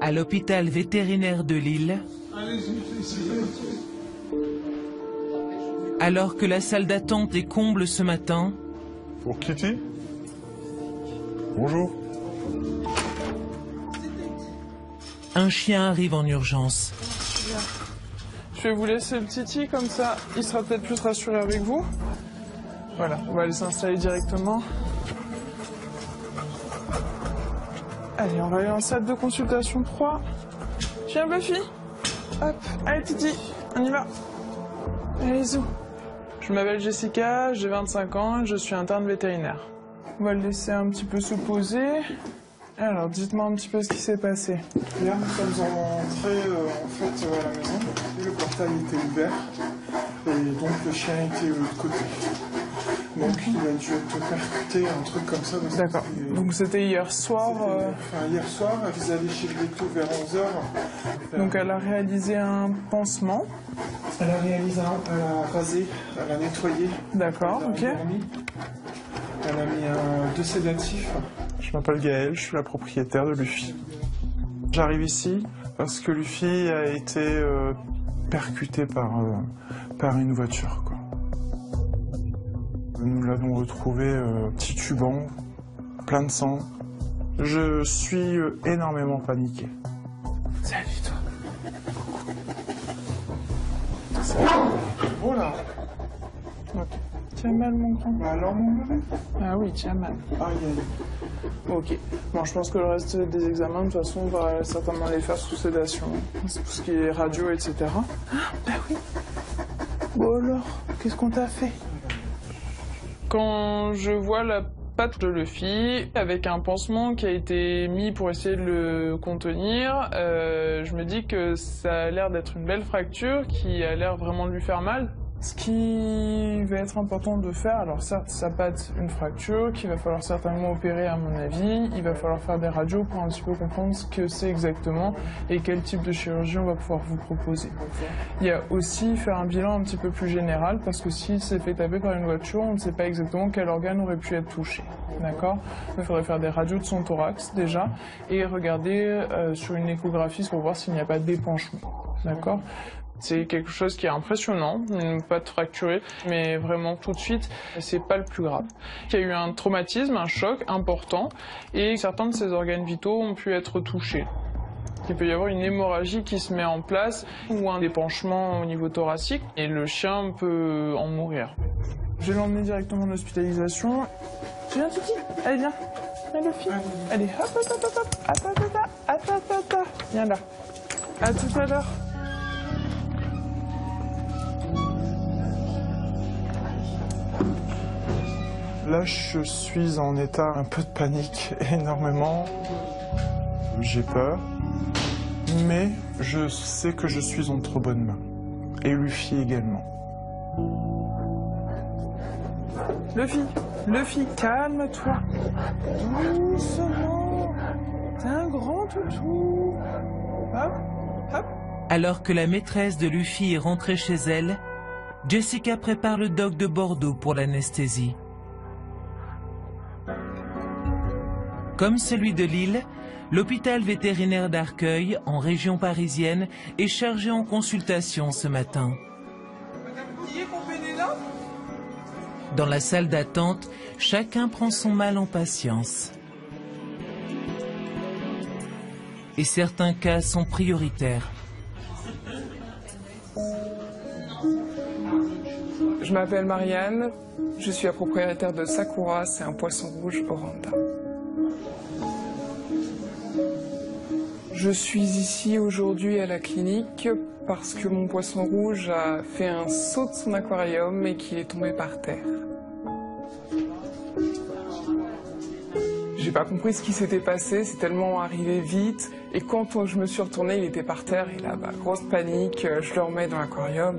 À l'hôpital vétérinaire de Lille, alors que la salle d'attente est comble ce matin, pour Kitty. Bonjour. un chien arrive en urgence. Je vais vous laisser le Titi, comme ça il sera peut-être plus rassuré avec vous. Voilà, on va aller s'installer directement. Allez, on va aller en salle de consultation 3. Viens Buffy. Hop, allez Titi, on y va. Allez zou. Je m'appelle Jessica, j'ai 25 ans et je suis interne vétérinaire. On va le laisser un petit peu se poser. Alors, dites-moi un petit peu ce qui s'est passé. Hier, nous sommes entrés à la maison. Le portail était ouvert et donc le chien était de l'autre côté. Donc il a dû être percuté, un truc comme ça. D'accord. Donc c'était hier soir. Hier soir, vous allez chez le véto vers 11h. Donc elle a réalisé un pansement. Elle a réalisé elle a rasé, elle a nettoyé. D'accord, ok. Elle a mis 2 sédatifs. Je m'appelle Gaël, je suis la propriétaire de Luffy. J'arrive ici parce que Luffy a été percuté par une voiture, quoi. Nous l'avons retrouvé titubant, plein de sang. Je suis énormément paniqué. Salut toi. Oh là. Ok. Tu as mal mon grand? Bah alors mon bébé. Ah oui, tu as mal. Aïe aïe. Ok. Bon, je pense que le reste des examens, de toute façon, on va certainement les faire sous sédation. C'est tout ce qui est radio, etc. Ah, bah oui. Bon alors, qu'est-ce qu'on t'a fait? Quand je vois la patte de Luffy avec un pansement qui a été mis pour essayer de le contenir, je me dis que ça a l'air d'être une belle fracture qui a l'air vraiment de lui faire mal. Ce qui va être important de faire, alors certes, ça patte une fracture qu'il va falloir certainement opérer à mon avis, il va falloir faire des radios pour un petit peu comprendre ce que c'est exactement et quel type de chirurgie on va pouvoir vous proposer. Il y a aussi faire un bilan un petit peu plus général parce que s'il s'est fait taper par une voiture, on ne sait pas exactement quel organe aurait pu être touché. D'accord? Il faudrait faire des radios de son thorax déjà et regarder sur une échographie pour voir s'il n'y a pas d'épanchement. D'accord? C'est quelque chose qui est impressionnant, une patte fracturée, mais vraiment tout de suite, c'est pas le plus grave. Il y a eu un traumatisme, un choc important, et certains de ces organes vitaux ont pu être touchés. Il peut y avoir une hémorragie qui se met en place, ou un épanchement au niveau thoracique, et le chien peut en mourir. Je vais l'emmener directement en hospitalisation. Viens Titi, allez viens, viens Luffy. Allez, hop hop hop hop, attends, viens là. À tout à l'heure. Là, je suis en état un peu de panique, énormément. J'ai peur, mais je sais que je suis entre bonnes mains. Et Luffy également. Luffy, calme-toi. Doucement. T'es un grand toutou. Hop, hop. Alors que la maîtresse de Luffy est rentrée chez elle, Jessica prépare le doc de Bordeaux pour l'anesthésie. Comme celui de Lille, l'hôpital vétérinaire d'Arcueil, en région parisienne, est chargé en consultation ce matin. Dans la salle d'attente, chacun prend son mal en patience. Et certains cas sont prioritaires. Je m'appelle Marianne, je suis la propriétaire de Sakura, c'est un poisson rouge Oranda. Je suis ici aujourd'hui à la clinique parce que mon poisson rouge a fait un saut de son aquarium et qu'il est tombé par terre. J'ai pas compris ce qui s'était passé, c'est tellement arrivé vite. Et quand je me suis retournée, il était par terre et là, grosse panique, je le remets dans l'aquarium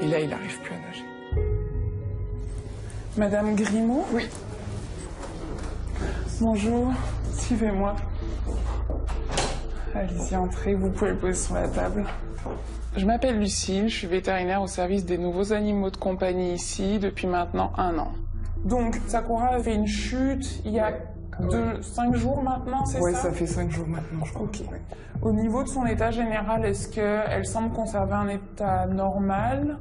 et là, il n'arrive plus à nager. Madame Grimaud? Oui. Bonjour, suivez-moi. Allez-y, entrez, vous pouvez le poser sur la table. Je m'appelle Lucille, je suis vétérinaire au service des nouveaux animaux de compagnie ici depuis maintenant 1 an. Donc, Sakura a fait une chute il y a 5 jours maintenant, c'est ça? Ouais, ça fait 5 jours maintenant, je crois. Ok. Au niveau de son état général, est-ce qu'elle semble conserver un état normal,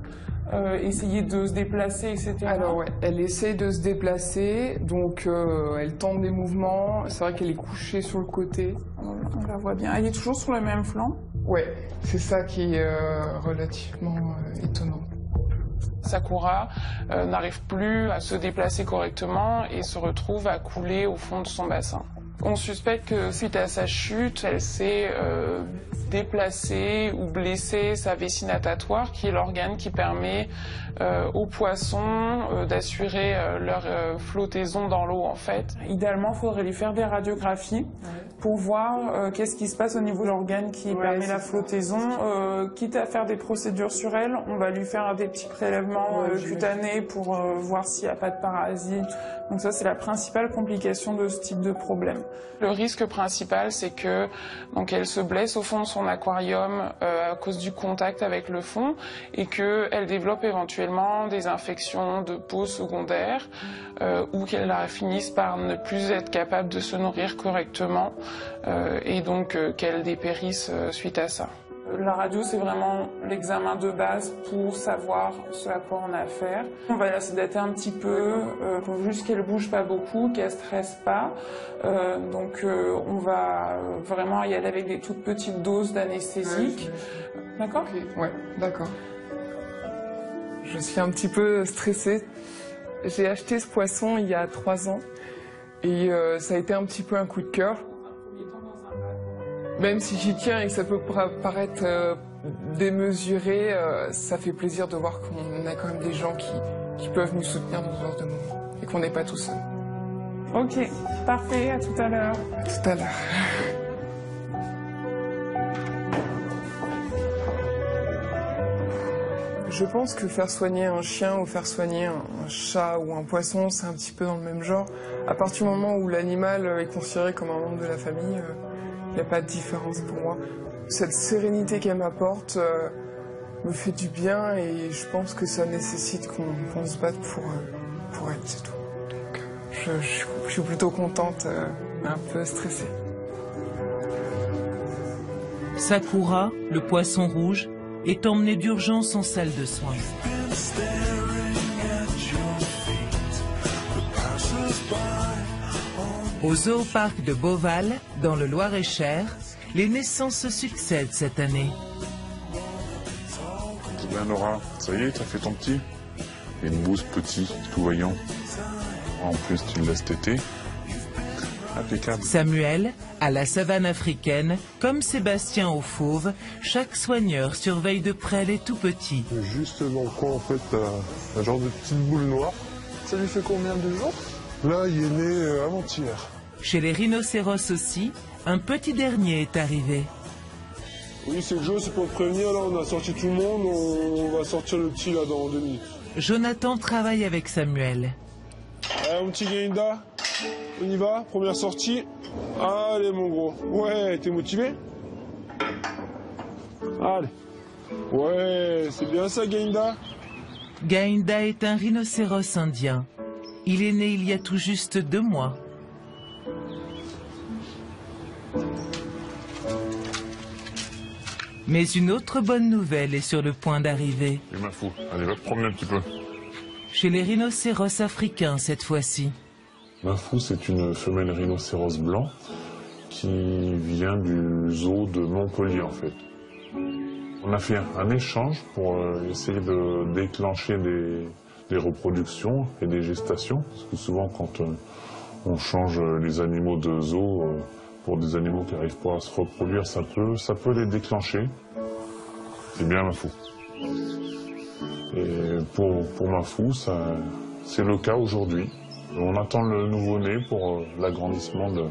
essayer de se déplacer, etc. Alors ouais, elle essaie de se déplacer, donc elle tente des mouvements. C'est vrai qu'elle est couchée sur le côté. On la voit bien. Elle est toujours sur le même flanc? Ouais, c'est ça qui est relativement étonnant. Sakura n'arrive plus à se déplacer correctement et se retrouve à couler au fond de son bassin. On suspecte que suite à sa chute, elle s'est déplacée ou blessé sa vessie natatoire, qui est l'organe qui permet aux poissons d'assurer leur flottaison dans l'eau en fait. Idéalement, il faudrait lui faire des radiographies pour voir qu'est-ce qui se passe au niveau de l'organe qui permet la flottaison. Quitte à faire des procédures sur elle, on va lui faire des petits prélèvements cutanés pour voir s'il n'y a pas de parasites. Donc ça, c'est la principale complication de ce type de problème. Le risque principal, c'est que donc elle se blesse au fond de son aquarium à cause du contact avec le fond et qu'elle développe éventuellement des infections de peau secondaires ou qu'elle finisse par ne plus être capable de se nourrir correctement et donc qu'elle dépérisse suite à ça. La radio, c'est vraiment l'examen de base pour savoir ce à quoi on a affaire. On va la sédater un petit peu, pour juste qu'elle bouge pas beaucoup, qu'elle stresse pas. Donc on va vraiment y aller avec des toutes petites doses d'anesthésique. D'accord ? Ouais, d'accord. Je suis un petit peu stressée. J'ai acheté ce poisson il y a 3 ans et ça a été un petit peu un coup de cœur. Même si j'y tiens et que ça peut paraître démesuré, ça fait plaisir de voir qu'on a quand même des gens qui peuvent nous soutenir dans ce genre de moments et qu'on n'est pas tout seul. Ok, parfait, à tout à l'heure. À tout à l'heure. Je pense que faire soigner un chien ou faire soigner un chat ou un poisson, c'est un petit peu dans le même genre. À partir du moment où l'animal est considéré comme un membre de la famille, il n'y a pas de différence pour moi. Cette sérénité qu'elle m'apporte me fait du bien et je pense que ça nécessite qu'on se batte pour elle, c'est tout. Donc je suis plutôt contente, un peu stressée. Sakura, le poisson rouge, est emmené d'urgence en salle de soins. Au zooparc de Beauval, dans le Loir-et-Cher, les naissances se succèdent cette année. Dis bien Nora, ça y est, t'as fait ton petit? Une bouse petit, tout voyant. En plus, tu le laisses téter. Impeccable. Samuel, à la savane africaine, comme Sébastien au fauve, chaque soigneur surveille de près les tout petits. Juste dans le coin, en fait, un genre de petite boule noire. Ça lui fait combien de jours? Là, il est né avant-hier. Chez les rhinocéros aussi, un petit dernier est arrivé. Oui, c'est Joe, c'est pour te prévenir. Là, on a sorti tout le monde. On va sortir le petit, là, dans 2 minutes. Jonathan travaille avec Samuel. Allez, mon petit Gaïnda, on y va. Première sortie. Allez, mon gros. Ouais, t'es motivé? Allez. Ouais, c'est bien ça, Gaïnda. Gaïnda est un rhinocéros indien. Il est né il y a tout juste 2 mois. Mais une autre bonne nouvelle est sur le point d'arriver. Il m'a fou. Allez, va te promener un petit peu. Chez les rhinocéros africains cette fois-ci. Mafou, c'est une femelle rhinocéros blanc qui vient du zoo de Montpellier, en fait. On a fait un échange pour essayer de déclencher des reproductions et des gestations. Parce que souvent, quand on change les animaux de zoo pour des animaux qui n'arrivent pas à se reproduire, ça peut les déclencher. C'est bien Mafou. Et pour Mafou, c'est le cas aujourd'hui. On attend le nouveau-né pour l'agrandissement de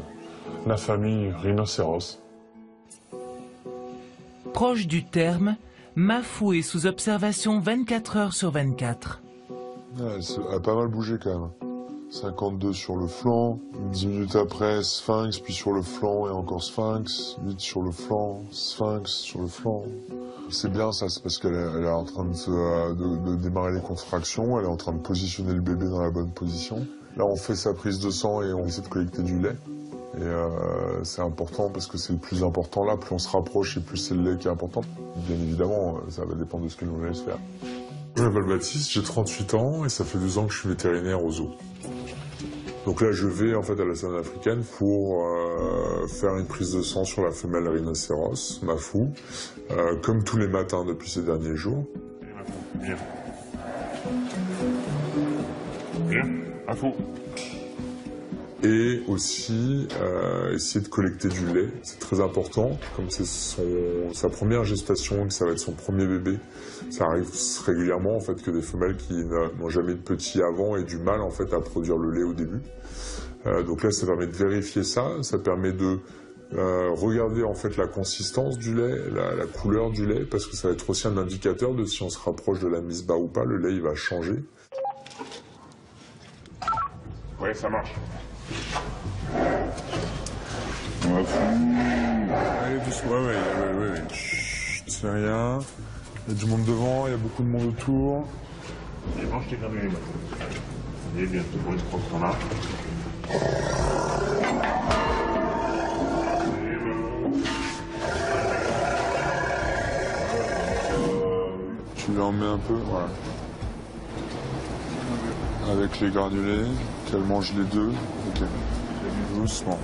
la famille rhinocéros. Proche du terme, Mafou est sous observation 24 heures sur 24. Elle a pas mal bougé quand même. 52 sur le flanc, 10 minutes après sphinx, puis sur le flanc et encore sphinx, 8 sur le flanc, sphinx sur le flanc. C'est bien ça, c'est parce qu'elle est en train de démarrer les contractions, elle est en train de positionner le bébé dans la bonne position. Là, on fait sa prise de sang et on essaie de collecter du lait. Et c'est important parce que c'est le plus important là. Plus on se rapproche et plus c'est le lait qui est important. Bien évidemment, ça va dépendre de ce que nous laisse faire. Je m'appelle Baptiste, j'ai 38 ans et ça fait 2 ans que je suis vétérinaire au zoo. Donc là, je vais en fait à la zone africaine pour faire une prise de sang sur la femelle rhinocéros, Mafou, comme tous les matins depuis ces derniers jours. Bien. Bien, Mafou. Et aussi essayer de collecter du lait, c'est très important, comme c'est sa première gestation, que ça va être son premier bébé. Ça arrive régulièrement en fait que des femelles qui n'ont jamais de petits avant aient du mal en fait à produire le lait au début. Donc là, ça permet de vérifier ça, ça permet de regarder en fait la consistance du lait, la couleur du lait, parce que ça va être aussi un indicateur de si on se rapproche de la mise bas ou pas, le lait il va changer. Ouais, ça marche. Allez, doucement. Ouais. Chut, c'est rien. Il y a du monde devant, il y a beaucoup de monde autour. Et mange tes granulés maintenant. Allez, bientôt pour une croque qu'on a. Tu lui en mets un peu, voilà. Avec les granulés, qu'elle mange les deux. Ok. Doucement.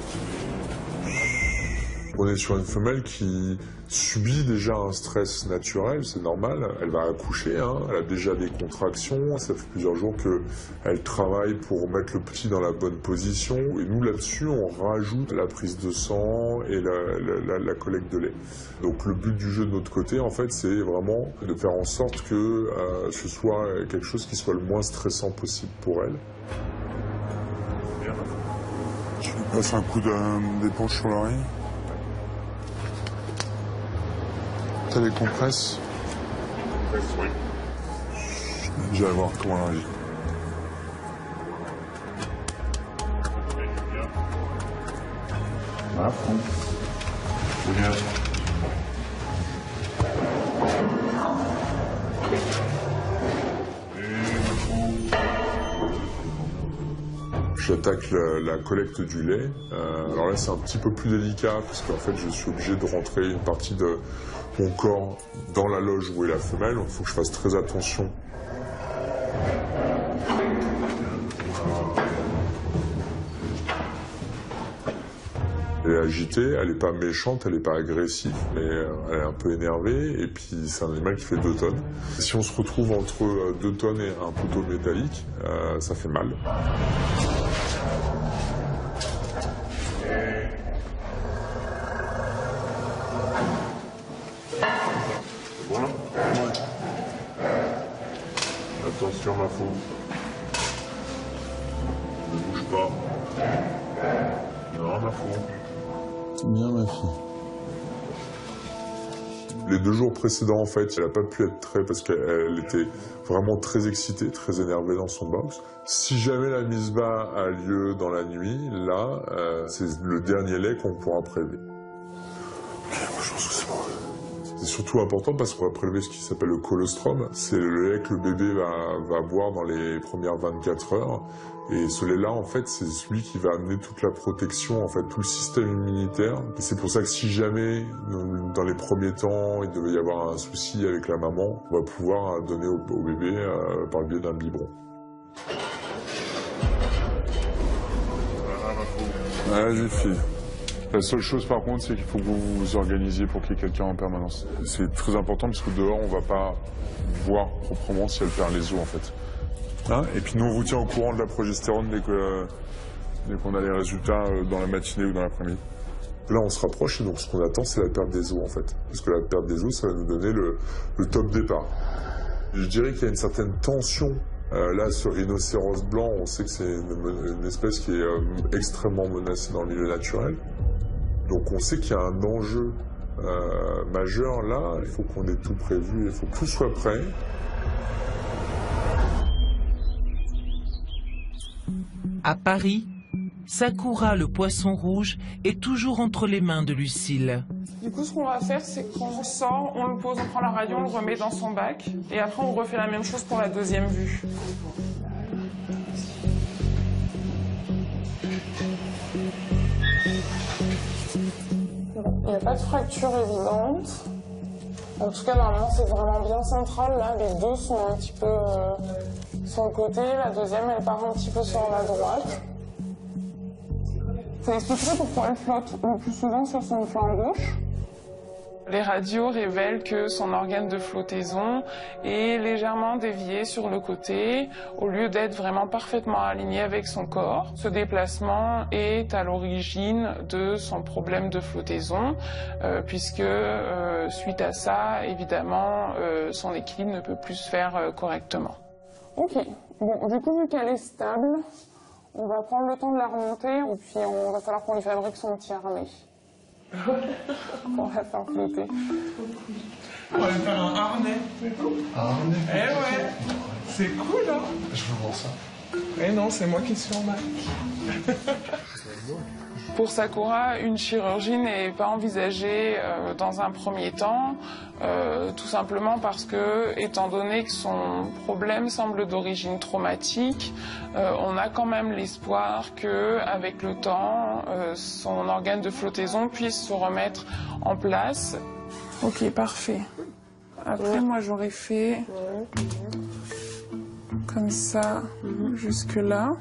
On est sur une femelle qui subit déjà un stress naturel, c'est normal. Elle va accoucher, hein. Elle a déjà des contractions. Ça fait plusieurs jours qu'elle travaille pour mettre le petit dans la bonne position. Et nous, là-dessus, on rajoute la prise de sang et la collecte de lait. Donc le but du jeu de notre côté, en fait, c'est vraiment de faire en sorte que ce soit quelque chose qui soit le moins stressant possible pour elle. Tu lui passes un coup d'éponge sur l'oreille. T'as les compresses? Oui. Je vais voir comment elle réagit. Voilà, bien. J'attaque la collecte du lait. Alors là, c'est un petit peu plus délicat parce qu'en fait, je suis obligé de rentrer une partie de mon corps dans la loge où est la femelle. Donc, il faut que je fasse très attention. Elle est agitée, elle n'est pas méchante, elle n'est pas agressive, mais elle est un peu énervée. Et puis, c'est un animal qui fait 2 tonnes. Si on se retrouve entre 2 tonnes et un poteau métallique, ça fait mal. Voilà. Ouais. Attention, Mafou. Ne bouge pas. Non, Mafou. Bien, ma fille. Les 2 jours précédents, en fait, elle n'a pas pu être parce qu'elle était vraiment très excitée, très énervée dans son box. Si jamais la mise bas a lieu dans la nuit, là, c'est le dernier lait qu'on pourra prélever. Ok, moi je pense que c'est bon. C'est surtout important parce qu'on va prélever ce qui s'appelle le colostrum. C'est le lait que le bébé va boire dans les premières 24 heures. Et ce lait-là, en fait, c'est celui qui va amener toute la protection, en fait, tout le système immunitaire. Et c'est pour ça que si jamais, dans les premiers temps, il devait y avoir un souci avec la maman, on va pouvoir donner au bébé par le biais d'un biberon. Vas-y, fille. La seule chose par contre, c'est qu'il faut que vous vous organisiez pour qu'il y ait quelqu'un en permanence. C'est très important parce que dehors, on va pas voir proprement si elle perd les os en fait. Hein, et puis nous, on vous tient au courant de la progestérone dès qu'on a les résultats dans la matinée ou dans l'après-midi. Là, on se rapproche et donc ce qu'on attend, c'est la perte des os en fait. Parce que la perte des os, ça va nous donner le top départ. Je dirais qu'il y a une certaine tension. Là, ce rhinocéros blanc, on sait que c'est une espèce qui est extrêmement menacée dans le milieu naturel. Donc on sait qu'il y a un enjeu majeur là, il faut qu'on ait tout prévu, il faut que tout soit prêt. À Paris, Sakura, le poisson rouge, est toujours entre les mains de Lucille. Du coup, ce qu'on va faire, c'est qu'on sort, on le pose, on prend la radio, on le remet dans son bac. Et après, on refait la même chose pour la deuxième vue. Il n'y a pas de fracture évidente. En tout cas, normalement, c'est vraiment bien central. Là, les deux sont un petit peu sur le côté. La deuxième, elle part un petit peu sur la droite. Ça expliquerait pourquoi elle flotte le plus souvent sur son flanc gauche. Les radios révèlent que son organe de flottaison est légèrement dévié sur le côté, au lieu d'être vraiment parfaitement aligné avec son corps. Ce déplacement est à l'origine de son problème de flottaison, puisque suite à ça, évidemment, son équilibre ne peut plus se faire correctement. Ok, bon, du coup, vu qu'elle est stable, on va prendre le temps de la remonter, et puis on va falloir qu'on lui fabrique son petit harnais. On va faire flotter. On va faire un harnais. Un harnais. Eh ouais, c'est cool, hein. Je veux voir ça. Eh non, c'est moi qui suis en bac. Pour Sakura, une chirurgie n'est pas envisagée dans un premier temps, tout simplement parce que, étant donné que son problème semble d'origine traumatique, on a quand même l'espoir que, avec le temps, son organe de flottaison puisse se remettre en place. Ok, parfait. Après, moi, j'aurais fait comme ça, jusque là.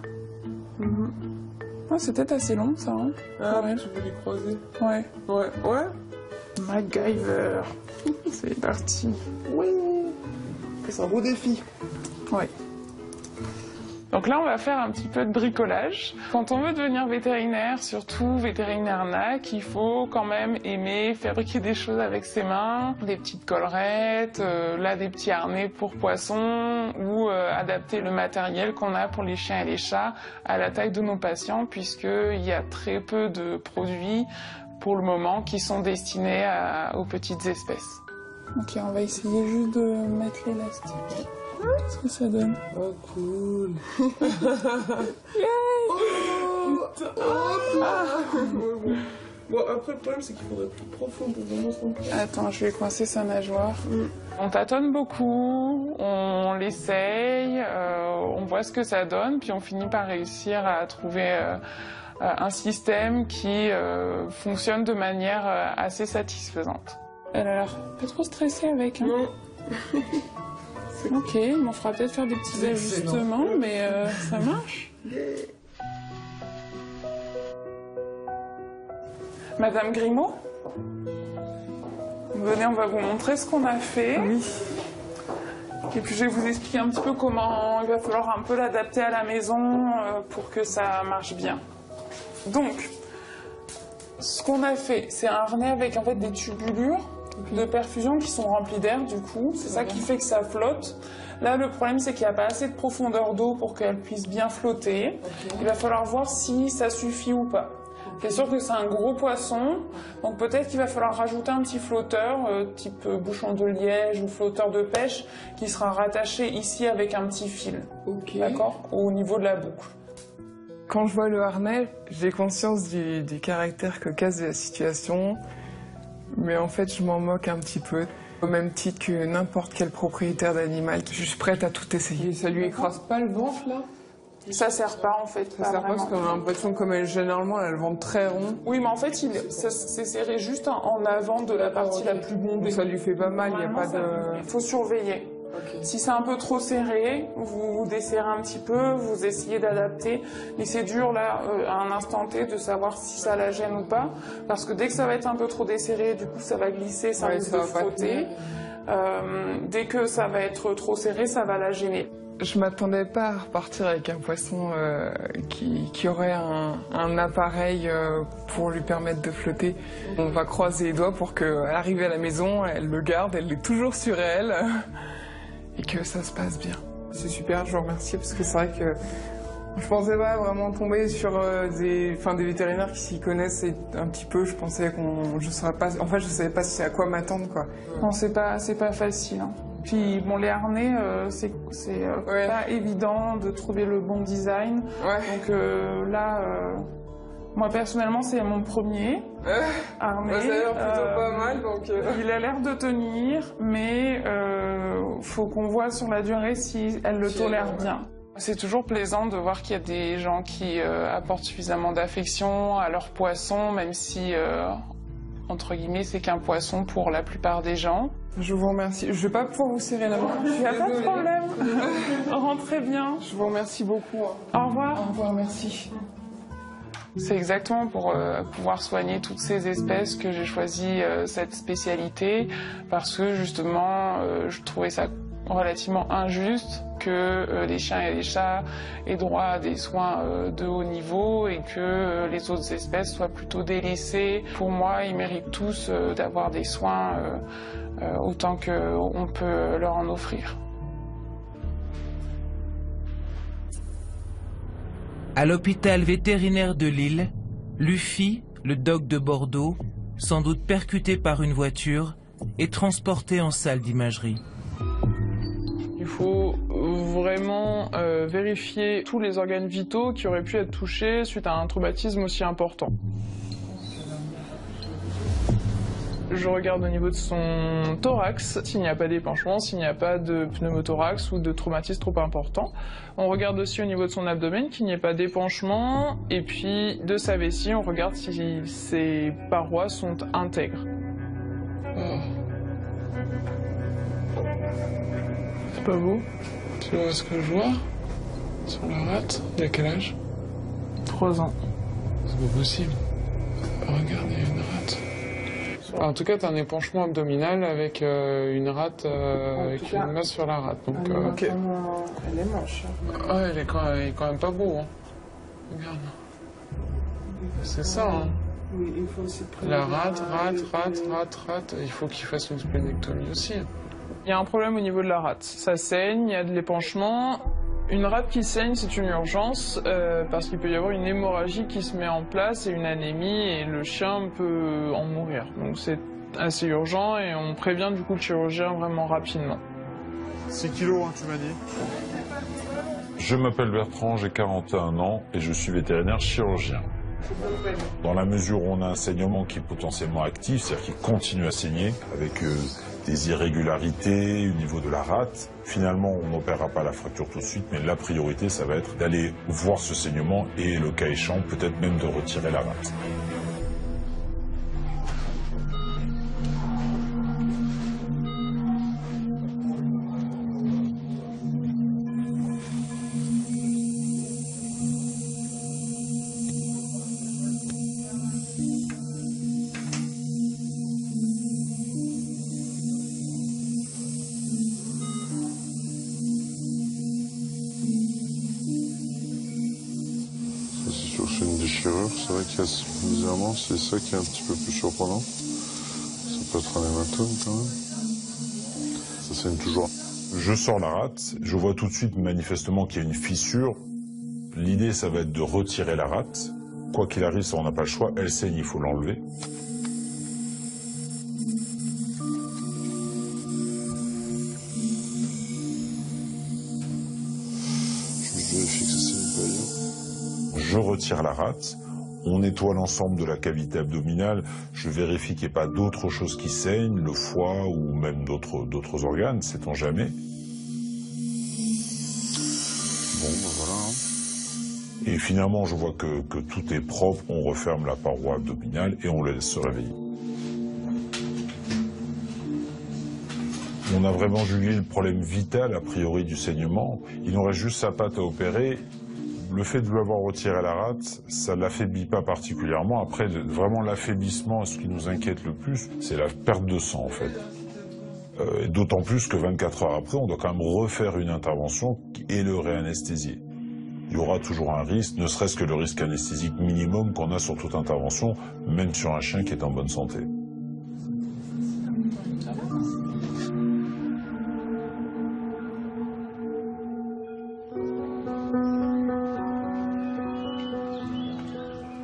Ah, c'est peut-être assez long, ça, hein. Ah, ouais. Tu veux les croiser? Ouais. Ouais, ouais. MacGyver. C'est parti. Oui. C'est un beau défi. Ouais. Donc là, on va faire un petit peu de bricolage. Quand on veut devenir vétérinaire, surtout vétérinaire NAC, il faut quand même aimer fabriquer des choses avec ses mains, des petites collerettes, là des petits harnais pour poissons, ou adapter le matériel qu'on a pour les chiens et les chats à la taille de nos patients, puisqu'il y a très peu de produits pour le moment qui sont destinés aux petites espèces. Ok, on va essayer juste de mettre l'élastique. Qu'est-ce que ça donne? Oh, cool. Bon, après, le problème, c'est qu'il faudrait plus profond pour vraiment se rendre compte. Attends, je vais coincer sa nageoire. On tâtonne beaucoup, on l'essaye, on voit ce que ça donne, puis on finit par réussir à trouver un système qui fonctionne de manière assez satisfaisante. Elle a l'air pas trop stressée avec, hein? Non. Ok, on fera peut-être faire des petits ajustements, mais ça marche. Madame Grimaud, venez, on va vous montrer ce qu'on a fait. Oui. Et puis je vais vous expliquer un petit peu comment il va falloir un peu l'adapter à la maison pour que ça marche bien. Donc, ce qu'on a fait, c'est un harnais avec en fait des tubulures de perfusion qui sont remplies d'air du coup. C'est ça qui fait que ça flotte. Là, le problème, c'est qu'il n'y a pas assez de profondeur d'eau pour qu'elle puisse bien flotter. Il va falloir voir si ça suffit ou pas. C'est sûr que c'est un gros poisson, donc peut-être qu'il va falloir rajouter un petit flotteur, type bouchon de liège ou flotteur de pêche, qui sera rattaché ici avec un petit fil, d'accord, au niveau de la boucle. Quand je vois le harnais, j'ai conscience du caractère cocasse de la situation, mais en fait, je m'en moque un petit peu. Au même titre que n'importe quel propriétaire d'animal, je suis prête à tout essayer. Et ça lui écrase pas le ventre, là? Ça sert pas en fait. Ça sert pas parce qu'on a l'impression comme elle généralement elle a le ventre très rond. Oui, mais en fait c'est serré juste en avant de la partie la plus bombée. Ça lui fait pas mal, il y a pas de. Il faut surveiller. Si c'est un peu trop serré, vous desserrez un petit peu, vous essayez d'adapter. Mais c'est dur là, à un instant T, de savoir si ça la gêne ou pas. Parce que dès que ça va être un peu trop desserré, du coup ça va glisser, ça risque de frotter. Dès que ça va être trop serré, ça va la gêner. Je m'attendais pas à repartir avec un poisson qui aurait un appareil pour lui permettre de flotter. On va croiser les doigts pour qu'à l'arrivée à la maison, elle le garde, elle est toujours sur elle et que ça se passe bien. C'est super, je vous remercie parce que c'est vrai que je pensais pas vraiment tomber sur des vétérinaires qui s'y connaissent un petit peu. Je pensais je savais pas à quoi m'attendre quoi. Non, c'est pas facile. Hein. Puis bon, les harnais, c'est pas évident de trouver le bon design. Donc là, moi personnellement, c'est mon premier harnais. Ça a l'air plutôt pas mal, donc... Il a l'air de tenir, mais faut qu'on voit sur la durée si elle le tolère bien. C'est toujours plaisant de voir qu'il y a des gens qui apportent suffisamment d'affection à leur poisson, même si, entre guillemets, c'est qu'un poisson pour la plupart des gens. Je vous remercie. Je vais pas pouvoir vous serrer la main. Il n'y a pas de problème. Rentrez bien. Je vous remercie beaucoup. Au revoir. Au revoir, merci. C'est exactement pour pouvoir soigner toutes ces espèces que j'ai choisi cette spécialité, parce que justement, je trouvais ça relativement injuste que les chiens et les chats aient droit à des soins de haut niveau et que les autres espèces soient plutôt délaissées. Pour moi, ils méritent tous d'avoir des soins autant qu'on peut leur en offrir. À l'hôpital vétérinaire de Lille, Luffy, le dog de Bordeaux, sans doute percuté par une voiture, est transporté en salle d'imagerie. Il faut vraiment vérifier tous les organes vitaux qui auraient pu être touchés suite à un traumatisme aussi important. Je regarde au niveau de son thorax, s'il n'y a pas d'épanchement, s'il n'y a pas de pneumothorax ou de traumatisme trop important. On regarde aussi au niveau de son abdomen qu'il n'y ait pas d'épanchement. Et puis de sa vessie, on regarde si ses parois sont intègres. C'est pas beau? Tu vois ce que je vois? Sur la rate, il a quel âge? 3 ans. C'est pas possible. Regarde, il y a une rate. En tout cas, tu as un épanchement abdominal avec une rate, avec une masse sur la rate. Donc, Elle est moche. Ah, elle est quand même pas beau. Hein. Regarde. C'est ça. Hein. Oui, il faut aussi la rate. Il faut qu'il fasse une splénectomie aussi. Il y a un problème au niveau de la rate. Ça saigne, il y a de l'épanchement. Une rate qui saigne, c'est une urgence parce qu'il peut y avoir une hémorragie qui se met en place et une anémie et le chien peut en mourir. Donc c'est assez urgent et on prévient du coup le chirurgien vraiment rapidement. 6 kilos, hein, tu m'as dit. Je m'appelle Bertrand, j'ai 41 ans et je suis vétérinaire chirurgien. Dans la mesure où on a un saignement qui est potentiellement actif, c'est-à-dire qui continue à saigner avec des irrégularités au niveau de la rate, finalement on n'opérera pas la fracture tout de suite, mais la priorité ça va être d'aller voir ce saignement et le cas échéant peut-être même de retirer la rate. C'est une déchirure, c'est vrai qu'il y a bizarrement, c'est ça qui est un petit peu plus surprenant. Ça peut être un hématome quand même. Ça saigne toujours. Je sors la rate, je vois tout de suite manifestement qu'il y a une fissure. L'idée ça va être de retirer la rate. Quoi qu'il arrive, ça on n'a pas le choix, elle saigne, il faut l'enlever. Je vérifie que ça saigne pas bien. Je retire la rate, on nettoie l'ensemble de la cavité abdominale, je vérifie qu'il n'y ait pas d'autre chose qui saigne, le foie ou même d'autres organes, sait-on jamais. Bon, ben voilà. Et finalement, je vois que tout est propre, on referme la paroi abdominale et on le laisse se réveiller. On a vraiment jugué le problème vital, a priori, du saignement. Il nous reste juste sa patte à opérer. Le fait de lui avoir retiré la rate, ça ne l'affaiblit pas particulièrement. Après, vraiment l'affaiblissement, ce qui nous inquiète le plus, c'est la perte de sang en fait. D'autant plus que 24 heures après, on doit quand même refaire une intervention et le réanesthésier. Il y aura toujours un risque, ne serait-ce que le risque anesthésique minimum qu'on a sur toute intervention, même sur un chien qui est en bonne santé.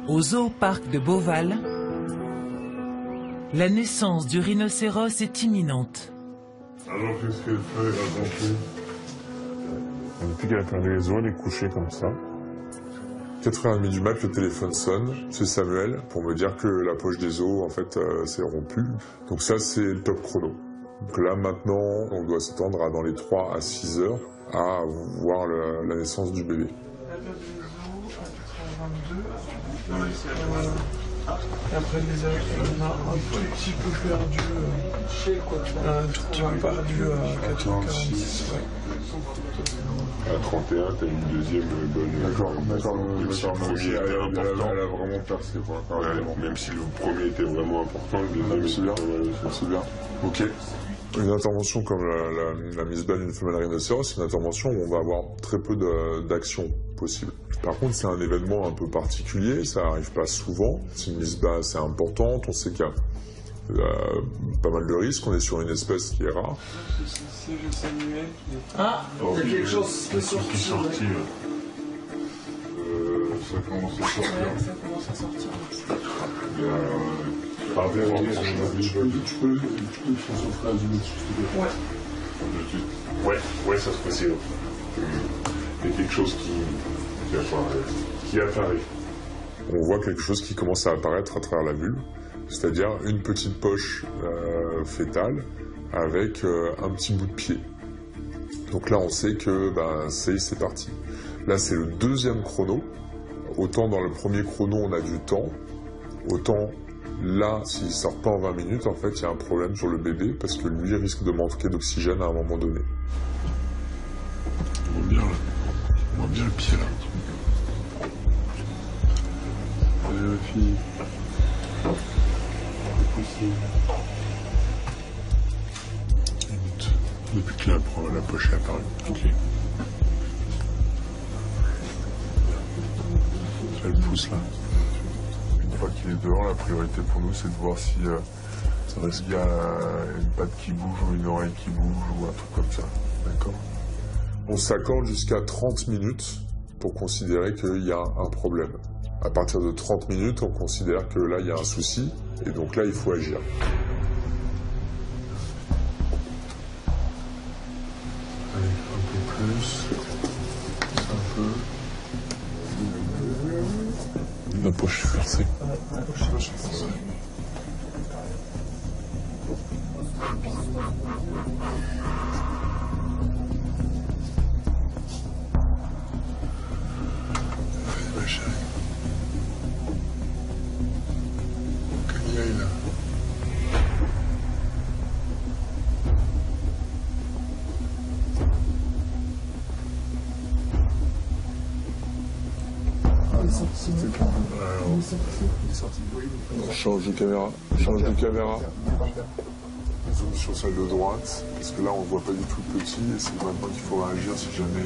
Au zoo-parc de Beauval, la naissance du rhinocéros est imminente. Alors qu'est-ce qu'elle fait, raconter? Depuis qu'elle a perdu les os, elle est couchée comme ça. 4h30 du mat, le téléphone sonne. C'est Samuel pour me dire que la poche des os, en fait, s'est rompue. Donc ça, c'est le top chrono. Donc là, maintenant, on doit s'attendre à dans les 3 à 6 heures à voir la naissance du bébé. Elle a perdu les os à 4h22. Et après les heures, on a un tout petit peu perdu. Un tout petit peu perdu à 4h46. À 31, t'as une deuxième bonne. D'accord. Le premier était important. Elle a vraiment percé, quoi. Ouais, même si le premier était vraiment important, le deuxième était pas mal. C'est bien. Ok. Une intervention comme la mise bas d'une femelle rhinocéros, c'est une intervention où on va avoir très peu d'actions possibles. Par contre, c'est un événement un peu particulier, ça arrive pas souvent. C'est une mise bas assez importante, on sait qu'il y a pas mal de risques, on est sur une espèce qui est rare. C'est le Samuel qui est... Ah, il y a quelque chose qui est sorti. Ça commence à sortir. Ça commence à sortir. Tu peux concentrer à 10 minutes, s'il te plaît. Ouais. Ouais, ça serait possible. Il y a quelque chose qui apparaît. On voit quelque chose qui commence à apparaître à travers la vulve, c'est-à-dire une petite poche fétale avec un petit bout de pied. Donc là, on sait que c'est parti. Là, c'est le deuxième chrono. Autant dans le premier chrono, on a du temps, autant là, s'il ne sort pas en 20 minutes, en fait, il y a un problème sur le bébé parce que lui risque de manquer d'oxygène à un moment donné. On voit bien le pied là. Allez, la fille. Depuis que la poche est apparue. Ok. Elle pousse là. Une fois qu'il est dehors, la priorité pour nous, c'est de voir s'il y a une patte qui bouge ou une oreille qui bouge ou un truc comme ça. D'accord? On s'accorde jusqu'à 30 minutes pour considérer qu'il y a un problème. À partir de 30 minutes, on considère que là, il y a un souci, et donc là, il faut agir. Allez, un peu plus. Un peu. La poche est percée. La poche est percée. Ma chérie. Camilla est là. Change de caméra. Zoom sur celle de droite, parce que là on voit pas du tout le petit, et c'est maintenant qu'il faut réagir si jamais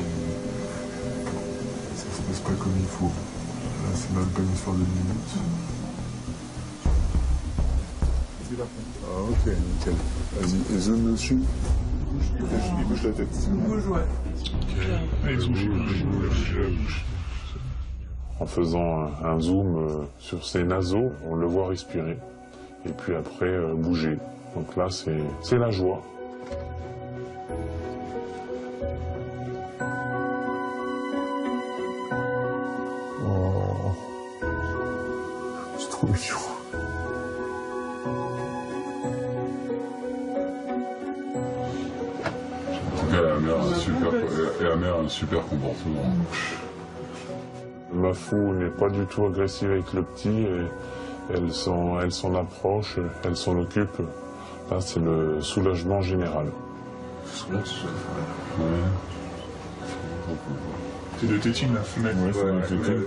ça se passe pas comme il faut. Là c'est même pas une histoire de minutes. Ah ok, nickel. Vas-y, et zoom dessus. Il bouge la tête. Il bouge, ouais. Il bouge. En faisant un zoom sur ses naseaux, on le voit respirer, et puis après bouger. Donc là, c'est la joie. Oh, c'est trop mignon. En tout cas, la mère a un super comportement. Mafou n'est pas du tout agressive avec le petit, et elle s'en approche, elle s'en occupe. Là, c'est le soulagement général. Ouais. C'est de tétine la femelle. Ouais, c'est un tétine.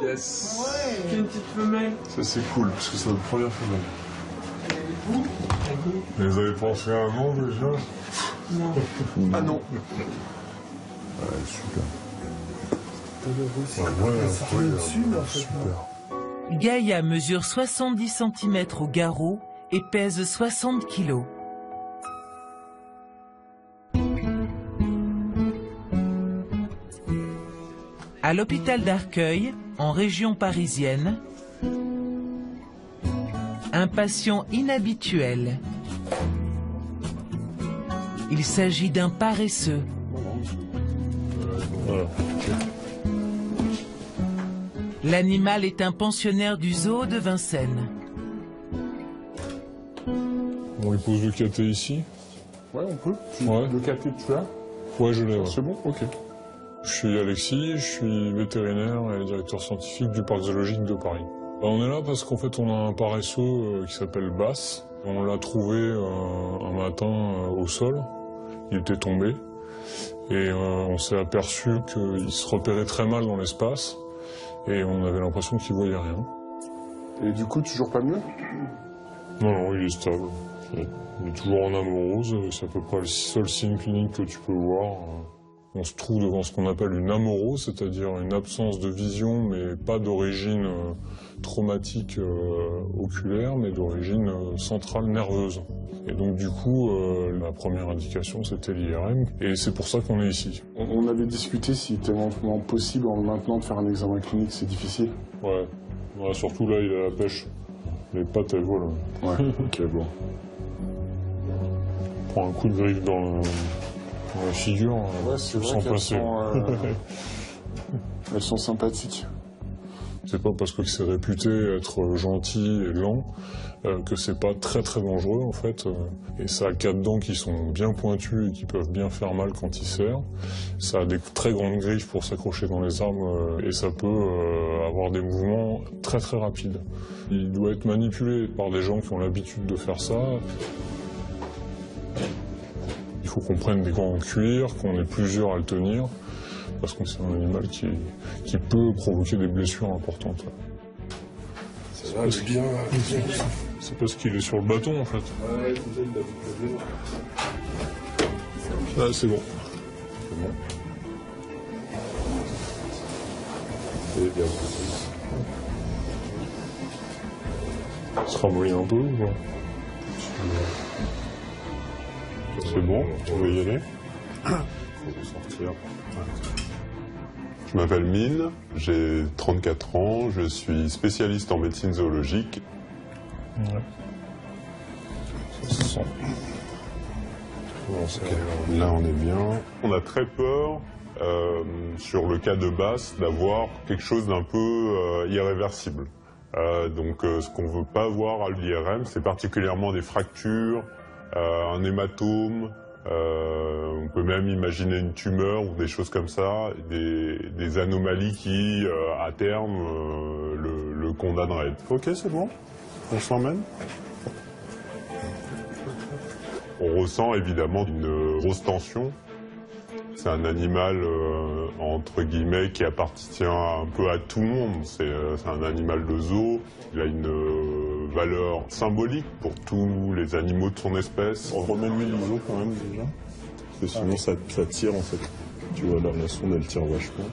Yes. Ouais. Une petite femelle. Ça, c'est cool, parce que c'est notre première femelle. Vous avez pensé à un nom déjà? Non. Ah non. Ouais, super. Super. Gaïa mesure 70 cm au garrot et pèse 60 kg. À l'hôpital d'Arcueil, en région parisienne, un patient inhabituel. Il s'agit d'un paresseux. Voilà. L'animal est un pensionnaire du zoo de Vincennes. On lui pose le caté ici. Ouais, on peut. Ouais. Le caté, tu l'as? Ouais, je l'ai. Ouais. C'est bon? Ok. Je suis Alexis, je suis vétérinaire et directeur scientifique du parc zoologique de Paris. On est là parce qu'en fait on a un paresseux qui s'appelle Bass. On l'a trouvé un matin au sol, il était tombé et on s'est aperçu qu'il se repérait très mal dans l'espace et on avait l'impression qu'il voyait rien. Et du coup, toujours pas mieux? Non, il est stable. Il est toujours en amorose, c'est à peu près le seul signe clinique que tu peux voir. On se trouve devant ce qu'on appelle une amorose, c'est-à-dire une absence de vision, mais pas d'origine traumatique oculaire, mais d'origine centrale nerveuse. Et donc du coup, la première indication, c'était l'IRM, et c'est pour ça qu'on est ici. On avait discuté si c'était éventuellement possible en maintenant de faire un examen clinique, c'est difficile. Ouais, surtout là, il a la pêche. Les pattes, elles volent. Ouais, ok, bon. Prends un coup de griffe dans la figure, c'est sans passer. Elles sont sympathiques. C'est pas parce que c'est réputé être gentil et lent que c'est pas très très dangereux en fait. Et ça a 4 dents qui sont bien pointues et qui peuvent bien faire mal quand il serre. Ça a des très grandes griffes pour s'accrocher dans les arbres et ça peut avoir des mouvements très très rapides. Il doit être manipulé par des gens qui ont l'habitude de faire ça. Il faut qu'on prenne des gants en cuir, qu'on ait plusieurs à le tenir. Parce que c'est un animal qui peut provoquer des blessures importantes. Ça va bien. C'est parce qu'il est sur le bâton en fait. Ouais, il a Là c'est bon. C'est bon. Et bien. Il se ramollit un peu ou quoi? C'est bon, tu veux y aller? Faut sortir. Je m'appelle Mine, j'ai 34 ans, je suis spécialiste en médecine zoologique. Ouais. Ça se sent. Okay. Là on est bien. On a très peur, sur le cas de Bass, d'avoir quelque chose d'un peu irréversible. Donc ce qu'on ne veut pas voir à l'IRM, c'est particulièrement des fractures, un hématome. On peut même imaginer une tumeur ou des choses comme ça, des anomalies qui, à terme, le condamneraient. Ok, c'est bon. On s'emmène. On ressent évidemment une grosse tension. C'est un animal, entre guillemets, qui appartient un peu à tout le monde. C'est un animal de zoo. Il a une valeur symbolique pour tous les animaux de son espèce. On remet l'huile dans l'eau quand même déjà. Parce que sinon ça tire en fait. Tu vois là, la sonde elle tire vachement.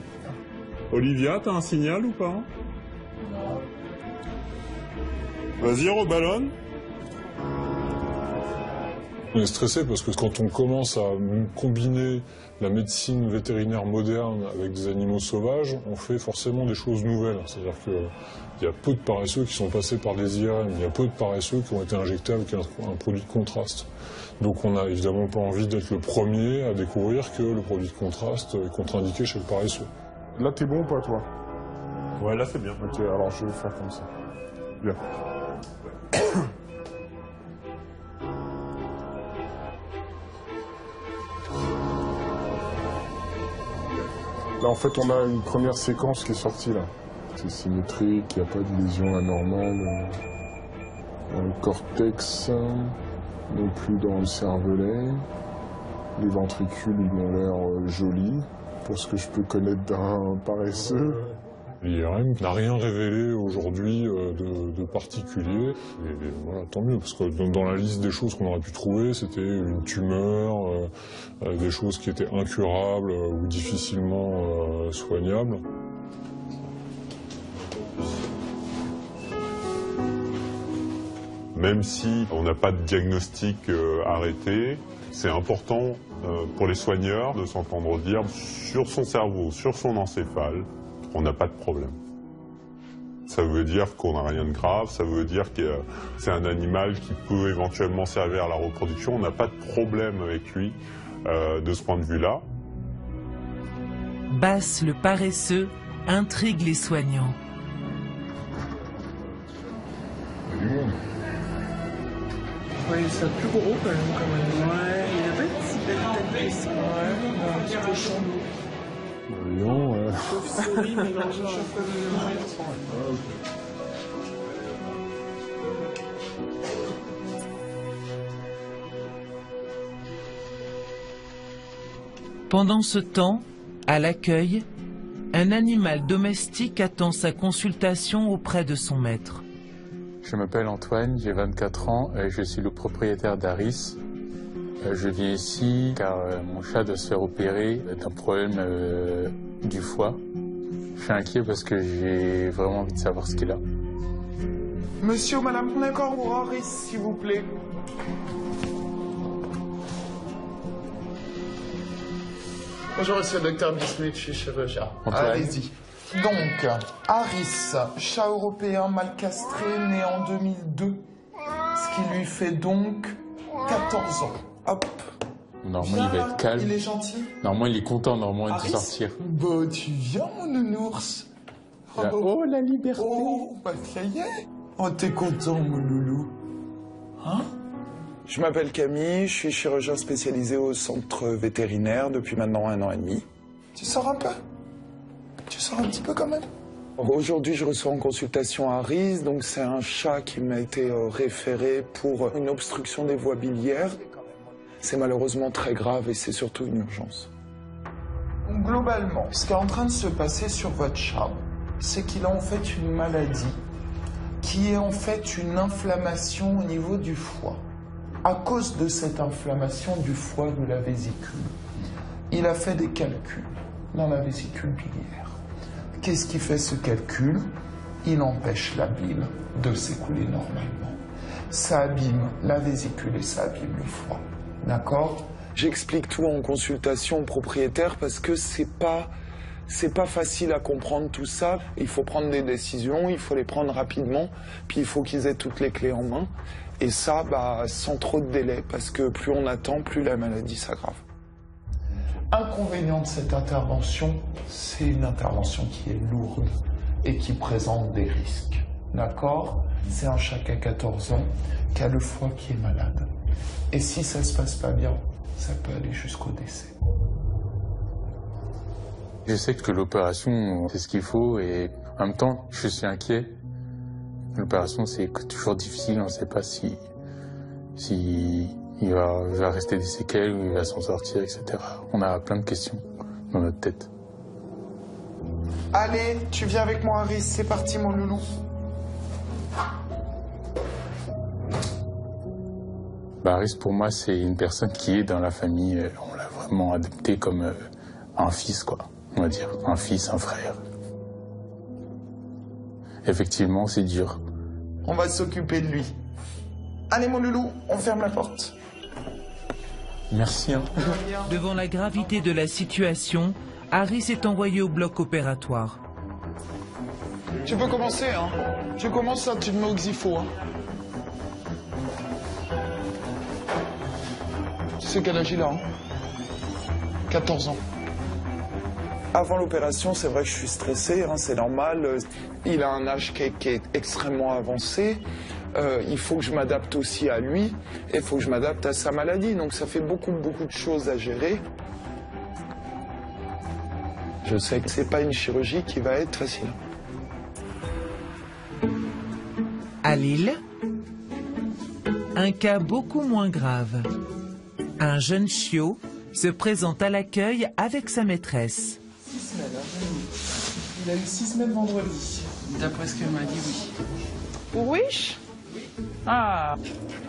Olivia, t'as un signal ou pas? Vas-y, reballonne. On est stressé parce que quand on commence à combiner la médecine vétérinaire moderne avec des animaux sauvages, on fait forcément des choses nouvelles. C'est-à-dire qu'il y a peu de paresseux qui sont passés par des IRM, il y a peu de paresseux qui ont été injectés avec un produit de contraste. Donc on n'a évidemment pas envie d'être le premier à découvrir que le produit de contraste est contre-indiqué chez le paresseux. Là, t'es bon ou pas, toi? Ouais, là c'est bien. Ok, alors je vais faire comme ça. Bien. Là, en fait, on a une première séquence qui est sortie, là. C'est symétrique, il n'y a pas de lésion anormale dans le cortex, non plus dans le cervelet. Les ventricules, ils ont l'air jolis, pour ce que je peux connaître d'un paresseux. L'IRM n'a rien révélé aujourd'hui de particulier. Et voilà, tant mieux, parce que dans la liste des choses qu'on aurait pu trouver, c'était une tumeur, des choses qui étaient incurables ou difficilement soignables. Même si on n'a pas de diagnostic arrêté, c'est important pour les soigneurs de s'entendre dire sur son cerveau, sur son encéphale, on n'a pas de problème. Ça veut dire qu'on n'a rien de grave, ça veut dire que c'est un animal qui peut éventuellement servir à la reproduction. On n'a pas de problème avec lui de ce point de vue-là. Bass le paresseux intrigue les soignants. Il y a du monde. Ouais, c'est plus gros quand même. Ouais, il a pas une si belle tête que ça. Ouais, il a un petit peu chaud. Le lion, ouais. Chauve-souris mélangé à chaque fois Pendant ce temps, à l'accueil, un animal domestique attend sa consultation auprès de son maître. Je m'appelle Antoine, j'ai 24 ans et je suis le propriétaire d'Aris. Je viens ici car mon chat doit se faire opérer d'un problème du foie. Je suis inquiet parce que j'ai vraiment envie de savoir ce qu'il a. Monsieur ou madame, prenez un corps pour Aris, s'il vous plaît. Bonjour, monsieur le docteur Bismuth, je suis chirurgien. Antoine. Allez-y. Donc, Aris, chat européen mal castré, né en 2002. Ce qui lui fait donc 14 ans. Hop. Normalement, il va être calme. Il est gentil. Normalement, il est content normalement de Aris, sortir. bah, tu viens, mon nounours. Là, oh, la liberté. Oh, bah, ça y est. Oh, t'es content, mon loulou. Hein? Je m'appelle Camille, je suis chirurgien spécialisé au centre vétérinaire depuis maintenant 1 an et demi. Tu sors un peu? Tu sors un petit peu quand même? Aujourd'hui, je reçois en consultation Aris, donc c'est un chat qui m'a été référé pour une obstruction des voies biliaires. C'est malheureusement très grave et c'est surtout une urgence. Globalement, ce qui est en train de se passer sur votre chat, c'est qu'il a en fait une maladie qui est en fait une inflammation au niveau du foie. À cause de cette inflammation du foie de la vésicule, il a fait des calculs dans la vésicule biliaire. Qu'est-ce qui fait ce calcul? Il empêche la bile de s'écouler normalement. Ça abîme la vésicule et ça abîme le foie. D'accord? J'explique tout en consultation au propriétaire parce que c'est pas facile à comprendre tout ça. Il faut prendre des décisions, il faut les prendre rapidement, puis il faut qu'ils aient toutes les clés en main. Et ça, sans trop de délai, parce que plus on attend, plus la maladie s'aggrave. Inconvénient de cette intervention, c'est une intervention qui est lourde et qui présente des risques. D'accord? C'est un chat qui a 14 ans, qui a le foie qui est malade. Et si ça se passe pas bien, ça peut aller jusqu'au décès. Je sais que l'opération, c'est ce qu'il faut et en même temps, je suis inquiet. L'opération, c'est toujours difficile, on ne sait pas si il va rester des séquelles ou il va s'en sortir, etc. On a plein de questions dans notre tête. Allez, tu viens avec moi, Aris, c'est parti, mon loulou. Aris, pour moi, c'est une personne qui est dans la famille. On l'a vraiment adopté comme un fils, quoi. On va dire, un fils, un frère. Effectivement, c'est dur. On va s'occuper de lui. Allez, mon loulou, on ferme la porte. Merci. Hein. Devant la gravité de la situation, Aris est envoyé au bloc opératoire. Tu peux commencer, hein. Tu commences ça, tu te mets au xypho, hein. Tu sais quel âge il a, hein? 14 ans. Avant l'opération, c'est vrai que je suis stressé, hein, c'est normal. Il a un âge qui est extrêmement avancé. Il faut que je m'adapte aussi à lui et il faut que je m'adapte à sa maladie. Donc ça fait beaucoup de choses à gérer. Je sais que c'est pas une chirurgie qui va être facile. À Lille, un cas beaucoup moins grave. Un jeune chiot se présente à l'accueil avec sa maîtresse. 6 semaines, hein. Il a eu 6 semaines vendredi. D'après ce qu'elle m'a dit, oui. Oui. Ah,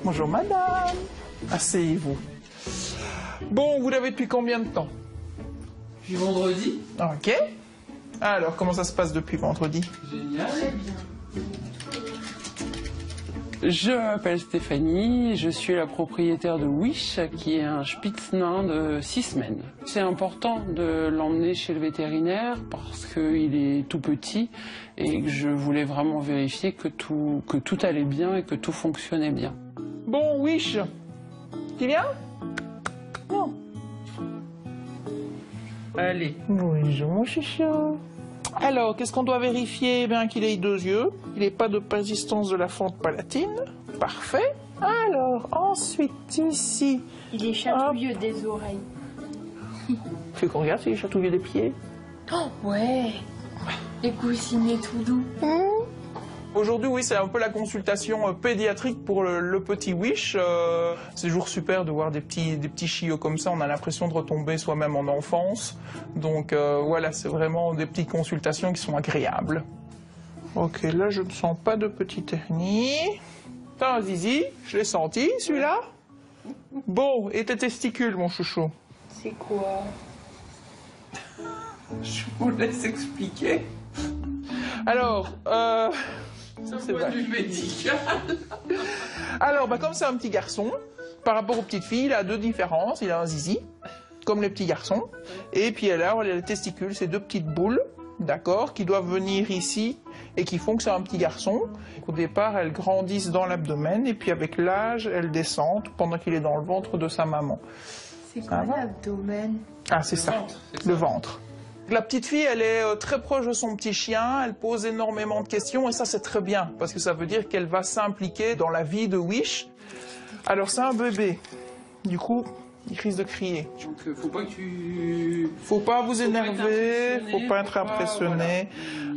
bonjour madame. Asseyez-vous. Bon, vous l'avez depuis combien de temps? Puis vendredi. Ok. Alors, comment ça se passe depuis vendredi? Génial. Je m'appelle Stéphanie, je suis la propriétaire de Wish, qui est un spitz nain de 6 semaines. C'est important de l'emmener chez le vétérinaire parce qu'il est tout petit et que je voulais vraiment vérifier que tout allait bien et que tout fonctionnait bien. Bon, Wish, tu viens? Non. Allez. Bonjour, mon chouchou. Alors, qu'est-ce qu'on doit vérifier? Eh bien, qu'il ait 2 yeux, qu'il n'ait pas de persistance de la fente palatine. Parfait. Alors, ensuite, ici. Il est chatouilleux des oreilles. Fais qu'on regarde s'il est chatouilleux des pieds. Oh, ouais. Les coussinets tout doux. Aujourd'hui, oui, c'est un peu la consultation pédiatrique pour le petit Wish. C'est toujours super de voir des petits chiots comme ça. On a l'impression de retomber soi-même en enfance. Donc voilà, c'est vraiment des petites consultations qui sont agréables. Ok, là, je ne sens pas de petit hernie. T'as un zizi, je l'ai senti, celui-là. Bon, et tes testicules, mon chouchou? C'est quoi? Je vous laisse expliquer. Alors, c'est pas du médical. Alors, comme c'est un petit garçon, par rapport aux petites filles, il a 2 différences. Il a un zizi, comme les petits garçons. Et puis alors, les testicules, c'est 2 petites boules, d'accord, qui doivent venir ici et qui font que c'est un petit garçon. Au départ, elles grandissent dans l'abdomen et puis avec l'âge, elles descendent pendant qu'il est dans le ventre de sa maman. C'est quoi l'abdomen? Ah, c'est ça, le ventre. La petite fille, elle est très proche de son petit chien, elle pose énormément de questions et ça c'est très bien parce que ça veut dire qu'elle va s'impliquer dans la vie de Wish. Alors c'est un bébé, du coup il risque de crier. Donc faut pas que tu... Faut pas vous énerver, faut pas être impressionné.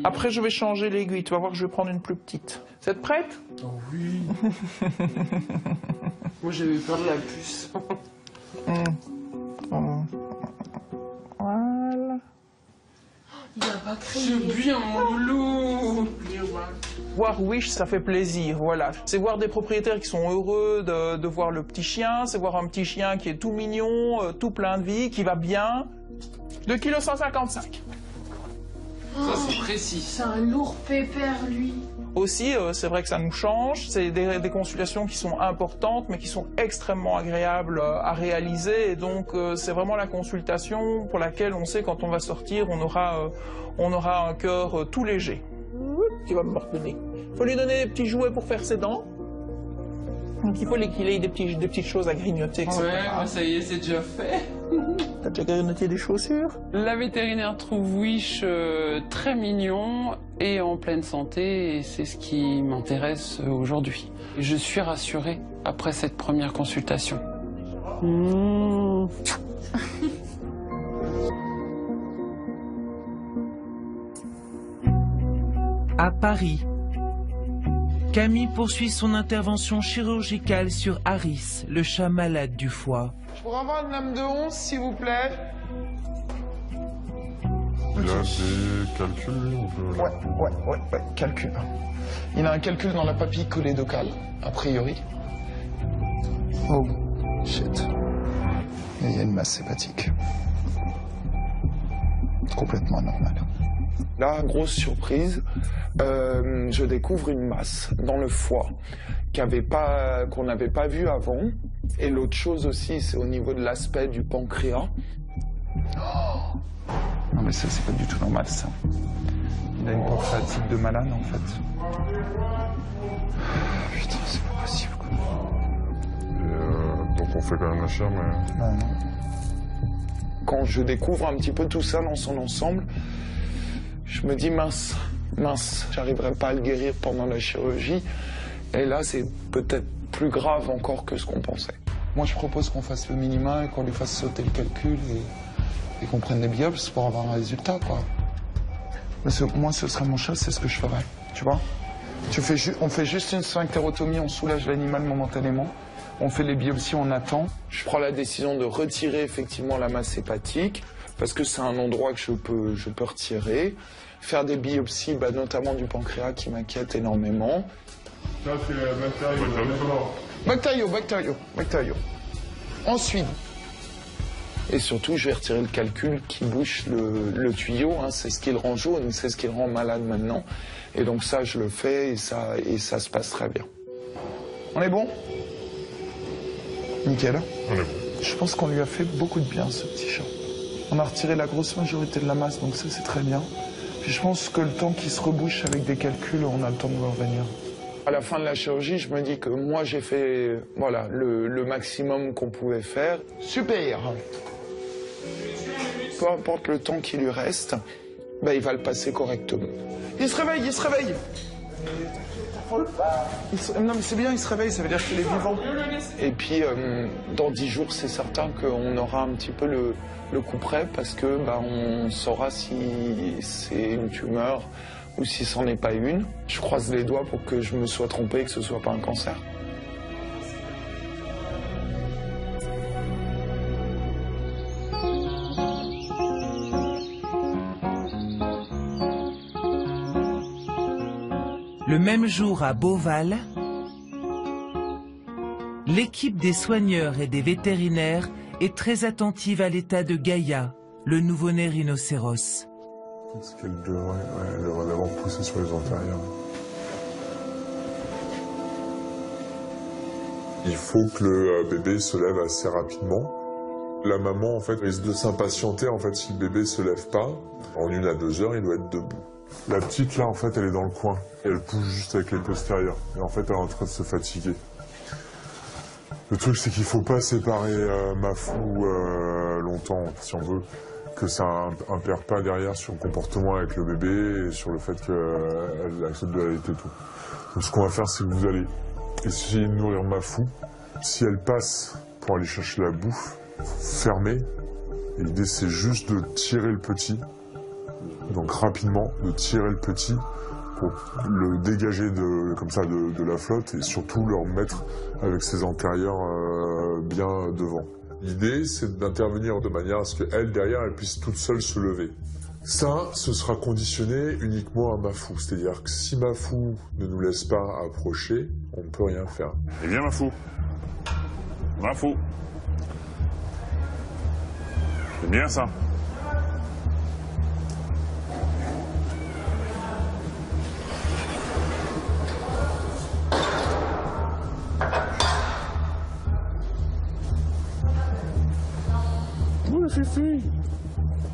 Après je vais changer l'aiguille, tu vas voir que je vais prendre une plus petite. Vous êtes prête? Oh oui. Moi j'avais peur de la puce. Voilà. Il va pas crier. C'est bien, mon loulou. Voir Wish, ça fait plaisir, voilà. C'est voir des propriétaires qui sont heureux de voir le petit chien, c'est voir un petit chien qui est tout mignon, tout plein de vie, qui va bien. 2,155 kg. Ça, c'est précis. C'est un lourd pépère, lui. Aussi, c'est vrai que ça nous change. C'est des consultations qui sont importantes, mais qui sont extrêmement agréables à réaliser. Et donc, c'est vraiment la consultation pour laquelle on sait quand on va sortir, on aura un cœur tout léger. Qui va me mordre le nez. Il faut lui donner des petits jouets pour faire ses dents. Donc, il faut qu'il ait des petites choses à grignoter, etc. Ouais, ça y est, c'est déjà fait. T'as déjà grignoté des chaussures? La vétérinaire trouve Wish très mignon et en pleine santé, et c'est ce qui m'intéresse aujourd'hui. Je suis rassurée après cette première consultation. À Paris, Camille poursuit son intervention chirurgicale sur Harris, le chat malade du foie. Je pourrais avoir une lame de 11, s'il vous plaît? Il a des calculs Ouais, calcul. Il a un calcul dans la papille cholédocale, a priori. Oh, shit. Et il y a une masse hépatique. Complètement normal. Là, grosse surprise, je découvre une masse dans le foie qu'on n'avait pas vue avant. Et l'autre chose aussi, c'est au niveau de l'aspect du pancréas. Oh, non mais ça, c'est pas du tout normal, ça. Il a une pancréatite de malade, en fait. Putain, c'est pas possible, quoi. Et donc on fait quand même la chair, mais... Non. Quand je découvre un petit peu tout ça dans son ensemble, je me dis mince, j'arriverai pas à le guérir pendant la chirurgie. Et là, c'est peut-être plus grave encore que ce qu'on pensait. Moi, je propose qu'on fasse le minima et qu'on lui fasse sauter le calcul et qu'on prenne des biopsies pour avoir un résultat, quoi. Moi, ce serait mon chat, c'est ce que je ferais, tu vois. On fait juste une sphinctérotomie, on soulage l'animal momentanément. On fait les biopsies, on attend. Je prends la décision de retirer effectivement la masse hépatique parce que c'est un endroit que je peux retirer. Faire des biopsies, notamment du pancréas qui m'inquiète énormément. Ça, c'est Bactério. Ensuite, et surtout, je vais retirer le calcul qui bouche le tuyau. Hein, c'est ce qui le rend jaune, c'est ce qui le rend malade maintenant. Et donc ça, je le fais et ça se passe très bien. On est bon? Nickel. On est bon. Je pense qu'on lui a fait beaucoup de bien, ce petit chat. On a retiré la grosse majorité de la masse, donc ça c'est très bien. Puis je pense que le temps qu'il se rebouche avec des calculs, on a le temps de voir venir. À la fin de la chirurgie, je me dis que moi j'ai fait voilà, le maximum qu'on pouvait faire. Super! Peu importe le temps qui lui reste, ben, il va le passer correctement. Il se réveille, il se réveille! Non mais c'est bien, il se réveille, ça veut dire qu'il est vivant. Et puis dans 10 jours, c'est certain qu'on aura un petit peu le coup près parce que bah, on saura si c'est une tumeur ou si c'en est pas une. Je croise les doigts pour que je me sois trompé et que ce soit pas un cancer. Le même jour à Beauval, l'équipe des soigneurs et des vétérinaires est très attentive à l'état de Gaïa, le nouveau-né rhinocéros. Est-ce qu'elle devrait d'abord pousser sur les antérieurs. Il faut que le bébé se lève assez rapidement. La maman, en fait, risque de s'impatienter. En fait, si le bébé se lève pas, en 1 à 2 heures, il doit être debout. La petite, là, en fait, elle est dans le coin. Et elle pousse juste avec les postérieurs. Et en fait, elle est en train de se fatiguer. Le truc, c'est qu'il faut pas séparer Mafou longtemps, si on veut, que ça impère pas derrière sur le comportement avec le bébé et sur le fait qu'elle accepte de l'allaiter et tout. Donc, ce qu'on va faire, c'est que vous allez essayer de nourrir Mafou. Si elle passe pour aller chercher la bouffe, fermez. Et l'idée, c'est juste de tirer le petit. Donc rapidement, de tirer le petit pour le dégager comme ça de la flotte et surtout le remettre avec ses antérieurs bien devant. L'idée, c'est d'intervenir de manière à ce qu'elle, derrière, elle puisse toute seule se lever. Ça, ce sera conditionné uniquement à Mafou. C'est-à-dire que si Mafou ne nous laisse pas approcher, on ne peut rien faire. Et viens, Mafou. Mafou. C'est bien ça.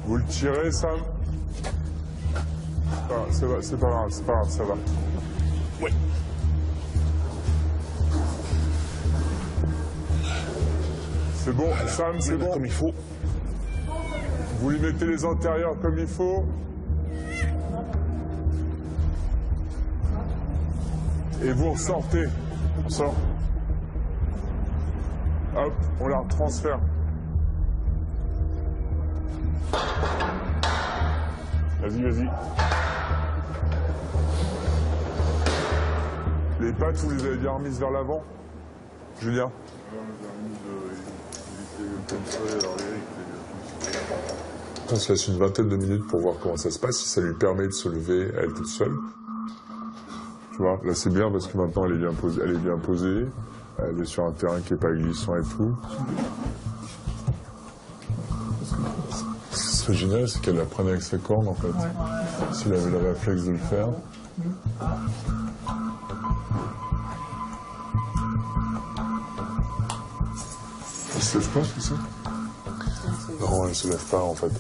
Vous le tirez, Sam? Ah, c'est pas grave, ça va. Oui. C'est bon, Sam, c'est bon. Comme il faut. Vous lui mettez les antérieurs comme il faut. Et vous ressortez. On sort. Hop, on la retransfère. Vas-y. Les pattes, vous les avez bien remises vers l'avant, Julien? On se laisse une vingtaine de minutes pour voir comment ça se passe, si ça lui permet de se lever elle toute seule. Tu vois, là c'est bien parce que maintenant elle est bien posée, elle est sur un terrain qui n'est pas glissant et tout. Ce qui serait génial, c'est qu'elle la prenne avec ses cornes en fait. Ouais. S'il avait le réflexe de le faire. Elle se lève pas, c'est ça? Non, elle se lève pas en fait.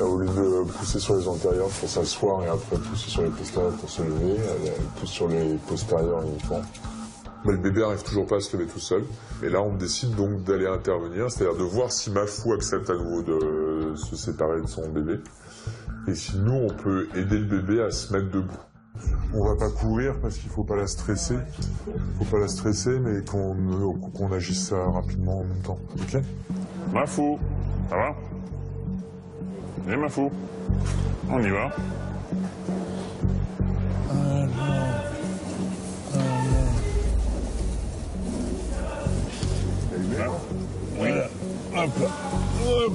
Au lieu de pousser sur les antérieurs pour s'asseoir et après pousser sur les postérieurs pour se lever, elle pousse sur les postérieurs uniquement. Mais le bébé n'arrive toujours pas à se lever tout seul. Et là, on décide donc d'aller intervenir, c'est-à-dire de voir si Mafou accepte à nouveau de se séparer de son bébé. Et si nous, on peut aider le bébé à se mettre debout. On va pas courir parce qu'il faut pas la stresser. Faut pas la stresser, mais qu'on agisse rapidement en même temps. Ok? Mafou, ça va? Viens, Mafou. On y va. Voilà. Hop là. Hop.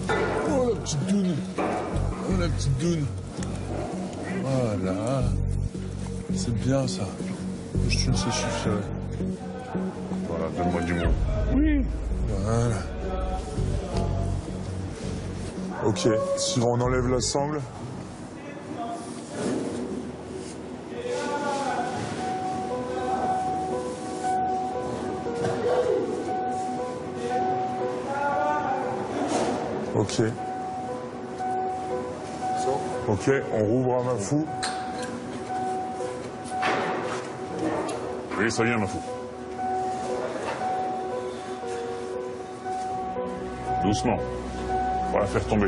Oh la petite doune. Oh la petite doune. Voilà. C'est bien ça. Je te sais suffire. Voilà, donne-moi du mot. Oui. Voilà. Ok, si on enlève la sangle. Ok. Ok, on rouvre à Mafou. Oui, ça vient, Mafou. Doucement. On va la faire tomber.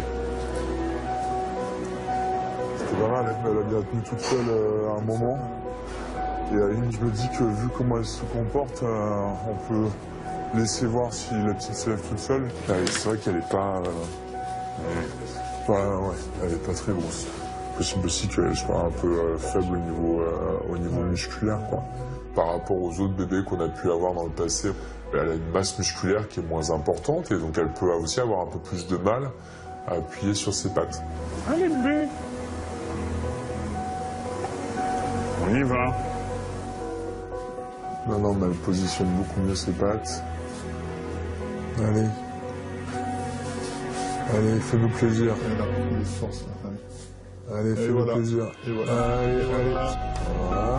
C'était pas mal, elle a bien tenu toute seule à un moment. Et à la limite, je me dis que vu comment elle se comporte, on peut laisser voir si la petite se lève toute seule. C'est vrai qu'elle est pas... ouais, elle est pas très grosse. Possible aussi qu'elle soit un peu faible au niveau musculaire, quoi. Par rapport aux autres bébés qu'on a pu avoir dans le passé, elle a une masse musculaire qui est moins importante et donc elle peut aussi avoir un peu plus de mal à appuyer sur ses pattes. Allez, bébé. On y va. Non, mais elle positionne beaucoup mieux ses pattes. Allez. Allez, fais-nous plaisir. Allez, fais-nous plaisir. Et voilà. Allez. Voilà.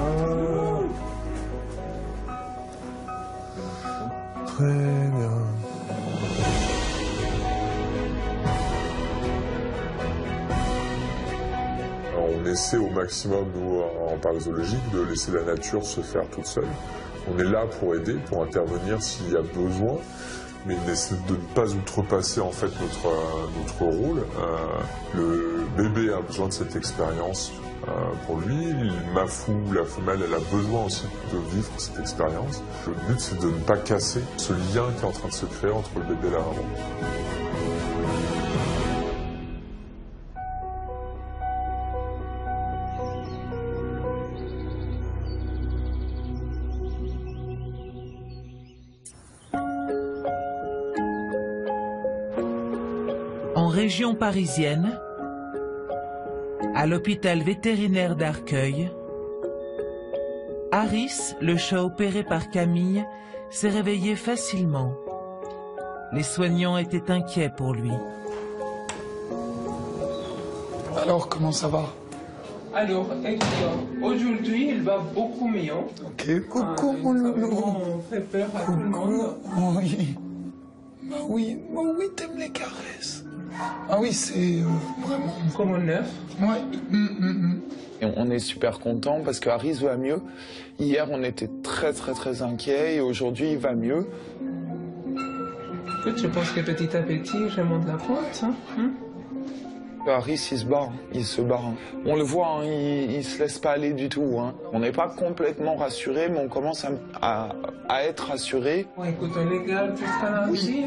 Très bien. Alors, on essaie au maximum, nous, en parc zoologique, de laisser la nature se faire toute seule. On est là pour aider, pour intervenir s'il y a besoin, mais on essaie de ne pas outrepasser en fait notre rôle. Le bébé a besoin de cette expérience pour lui. Mafou, la femelle, elle a besoin aussi de vivre cette expérience. Le but, c'est de ne pas casser ce lien qui est en train de se créer entre le bébé et la maman. En région parisienne, à l'hôpital vétérinaire d'Arcueil, Harris, le chat opéré par Camille, s'est réveillé facilement. Les soignants étaient inquiets pour lui. Alors, comment ça va? Alors, aujourd'hui, il va beaucoup mieux. Ok, coucou mon loulou. On fait peur à tout le monde. Oui, t'aimes les caresses. Ah oui, c'est vraiment... Comme un neuf. Ouais. Et on est super content parce que Harris va mieux. Hier, on était très inquiets et aujourd'hui, il va mieux. Je pense que petit à petit, je monte la pointe. Harris, il se barre. On le voit, il se laisse pas aller du tout. On n'est pas complètement rassuré, mais on commence à être rassuré. Bon, écoute, on les garde jusqu'à lundi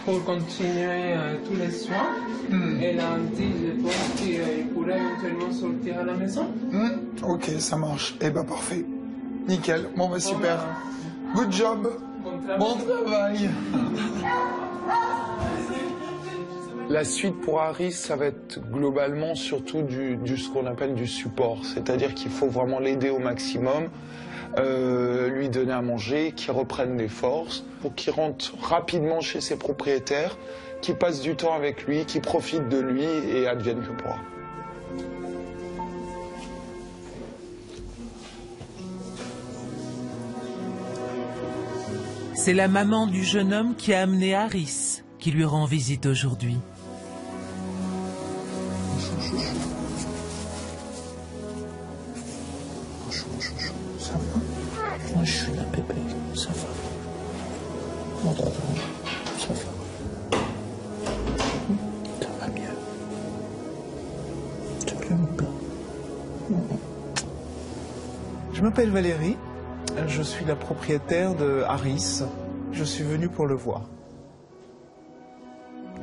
pour continuer tous les soins. Et lundi, je pense qu'il pourrait éventuellement sortir à la maison. Ok, ça marche. Eh ben parfait. Nickel. Bon, bah super. Good job. Bon travail. La suite pour Harris, ça va être globalement surtout ce qu'on appelle du support. C'est-à-dire qu'il faut vraiment l'aider au maximum, lui donner à manger, qu'il reprenne des forces, pour qu'il rentre rapidement chez ses propriétaires, qu'il passe du temps avec lui, qu'il profite de lui et advienne que pourra. C'est la maman du jeune homme qui a amené Harris, qui lui rend visite aujourd'hui. Ça va? Moi, je suis la bébé. Ça va? Mon dodo, ça va? Ça va bien? Tu l'aimes pas? Je m'appelle Valérie. Je suis la propriétaire de Harris. Je suis venu pour le voir.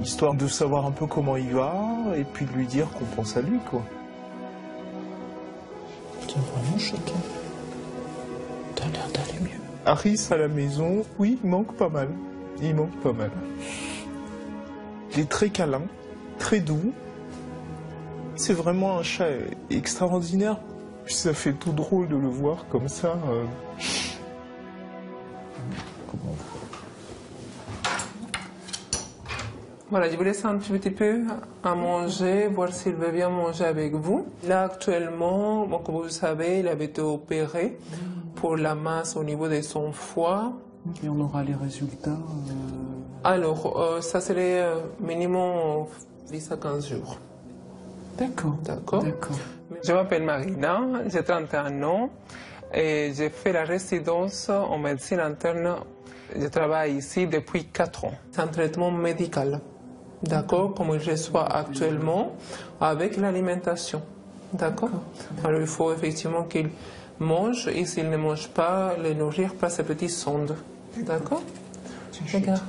Histoire de savoir un peu comment il va et puis de lui dire qu'on pense à lui, quoi. T'es vraiment choqué. T'as l'air d'aller mieux. Harris à la maison, oui, il manque pas mal. Il manque pas mal. Il est très câlin, très doux. C'est vraiment un chat extraordinaire. Puis ça fait tout drôle de le voir comme ça. Voilà, je vous laisse un petit peu à manger, voir s'il veut bien manger avec vous. Là, actuellement, bon, comme vous savez, il avait été opéré pour la masse au niveau de son foie. Et on aura les résultats Alors, ça serait minimum 10 à 15 jours. D'accord. D'accord. Je m'appelle Marina, j'ai 31 ans et j'ai fait la résidence en médecine interne. Je travaille ici depuis 4 ans. C'est un traitement médical, d'accord, comme je sois actuellement, avec l'alimentation, d'accord. Alors il faut effectivement qu'il mange et s'il ne mange pas, le nourrir par ces petites sondes, d'accord. Regarde.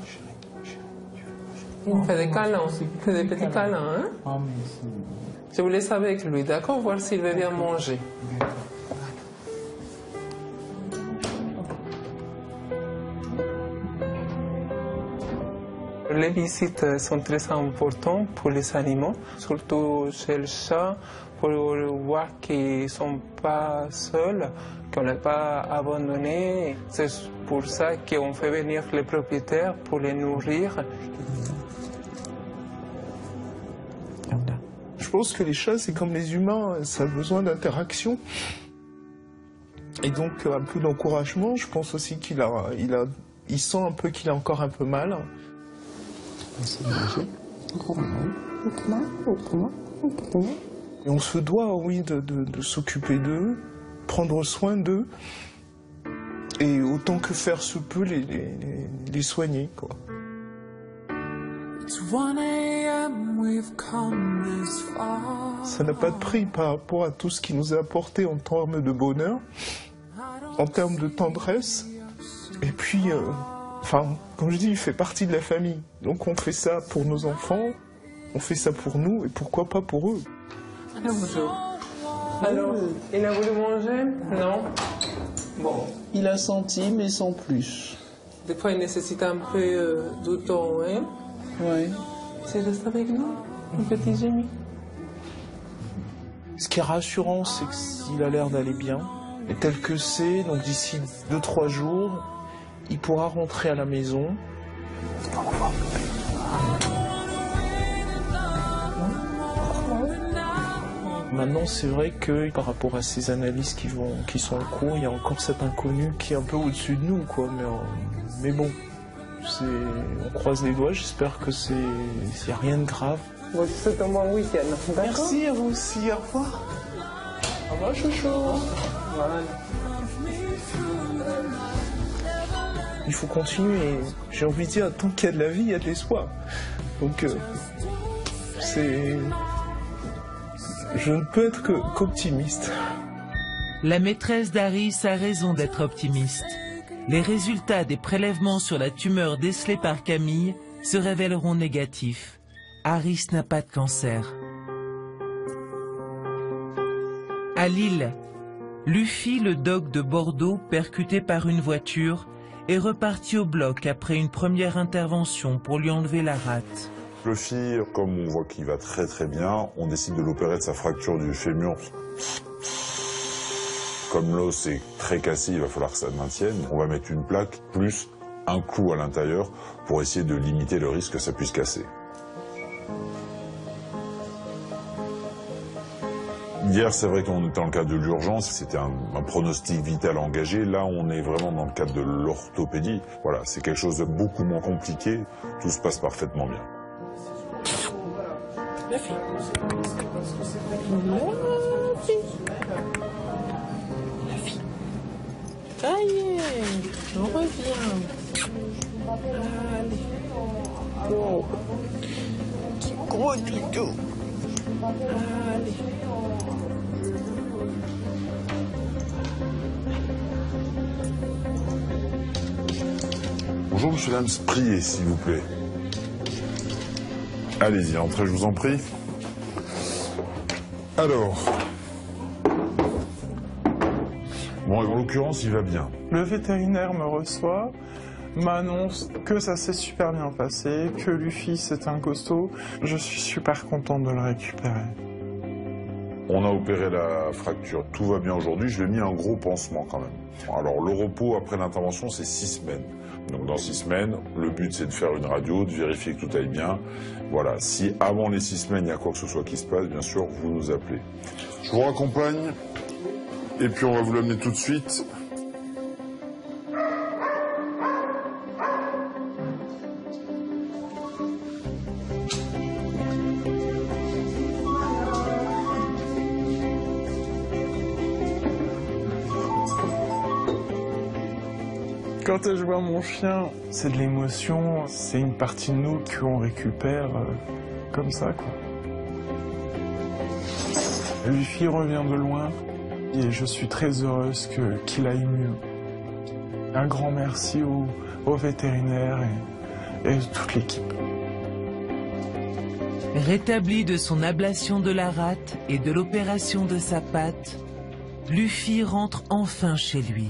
Il me fait des câlins, il fait des petits câlins, hein. Je vous laisse avec lui, d'accord, voir s'il veut bien manger. Les visites sont très importantes pour les animaux, surtout chez le chat, pour voir qu'ils ne sont pas seuls, qu'on ne les pas abandonnés. C'est pour ça qu'on fait venir les propriétaires pour les nourrir. Je pense que les chats, c'est comme les humains, ça a besoin d'interaction. Et donc, un peu d'encouragement. Je pense aussi qu'il sent un peu qu'il a encore un peu mal. Et on se doit, oui, de s'occuper d'eux, prendre soin d'eux, et autant que faire se peut, les soigner, quoi. Ça n'a pas de prix par rapport à tout ce qui nous a apporté en termes de bonheur, en termes de tendresse, et puis... Enfin, comme je dis, il fait partie de la famille. Donc on fait ça pour nos enfants, on fait ça pour nous, et pourquoi pas pour eux. Bonjour. Alors, il a voulu manger? Non. Bon. Il a senti, mais sans plus. Des fois, il nécessite un peu de temps, hein? Oui. C'est reste avec nous, mon petit Jimmy. Ce qui est rassurant, c'est qu'il a l'air d'aller bien. Et tel que c'est, donc d'ici 2-3 jours, il pourra rentrer à la maison. Maintenant, c'est vrai que par rapport à ces analyses qui sont en cours, il y a encore cet inconnu qui est un peu au-dessus de nous, quoi. Mais bon, on croise les doigts. J'espère que il n'y a rien de grave. Bon, c'est un bon week-end. Merci à vous aussi. Au revoir. Au revoir, chouchou. Voilà. Il faut continuer. J'ai envie de dire, tant qu'il y a de la vie, il y a de l'espoir. Donc, je ne peux être qu'optimiste. La maîtresse d'Aris a raison d'être optimiste. Les résultats des prélèvements sur la tumeur décelée par Camille se révéleront négatifs. Aris n'a pas de cancer. À Lille, Luffy, le dog de Bordeaux, percuté par une voiture, est reparti au bloc après une première intervention pour lui enlever la rate. Luffy, comme on voit qu'il va très très bien, on décide de l'opérer de sa fracture du fémur. Comme l'os est très cassé, il va falloir que ça maintienne. On va mettre une plaque plus un clou à l'intérieur pour essayer de limiter le risque que ça puisse casser. Hier, c'est vrai qu'on était dans le cadre de l'urgence, c'était un pronostic vital engagé. Là, on est vraiment dans le cadre de l'orthopédie. Voilà, c'est quelque chose de beaucoup moins compliqué. Tout se passe parfaitement bien. La fille. La fille. Ça y est, on revient. Allez. Oh. Petit gros doudou. Allez. Bonjour, monsieur Lams, priez, s'il vous plaît. Allez-y, entrez, je vous en prie. Alors. Bon, en l'occurrence, il va bien. Le vétérinaire me reçoit, m'annonce que ça s'est super bien passé, que Luffy c'est un costaud. Je suis super content de le récupérer. On a opéré la fracture, tout va bien aujourd'hui. Je lui ai mis un gros pansement quand même. Alors, le repos après l'intervention, c'est 6 semaines. Donc dans 6 semaines, le but c'est de faire une radio, de vérifier que tout aille bien. Voilà, si avant les 6 semaines il y a quoi que ce soit qui se passe, bien sûr, vous nous appelez. Je vous raccompagne, et puis on va vous l'amener tout de suite. Quand je vois mon chien, c'est de l'émotion, c'est une partie de nous qu'on récupère comme ça, quoi. Luffy revient de loin et je suis très heureuse qu'il aille mieux. Un grand merci aux vétérinaires et toute l'équipe. Rétabli de son ablation de la rate et de l'opération de sa patte, Luffy rentre enfin chez lui.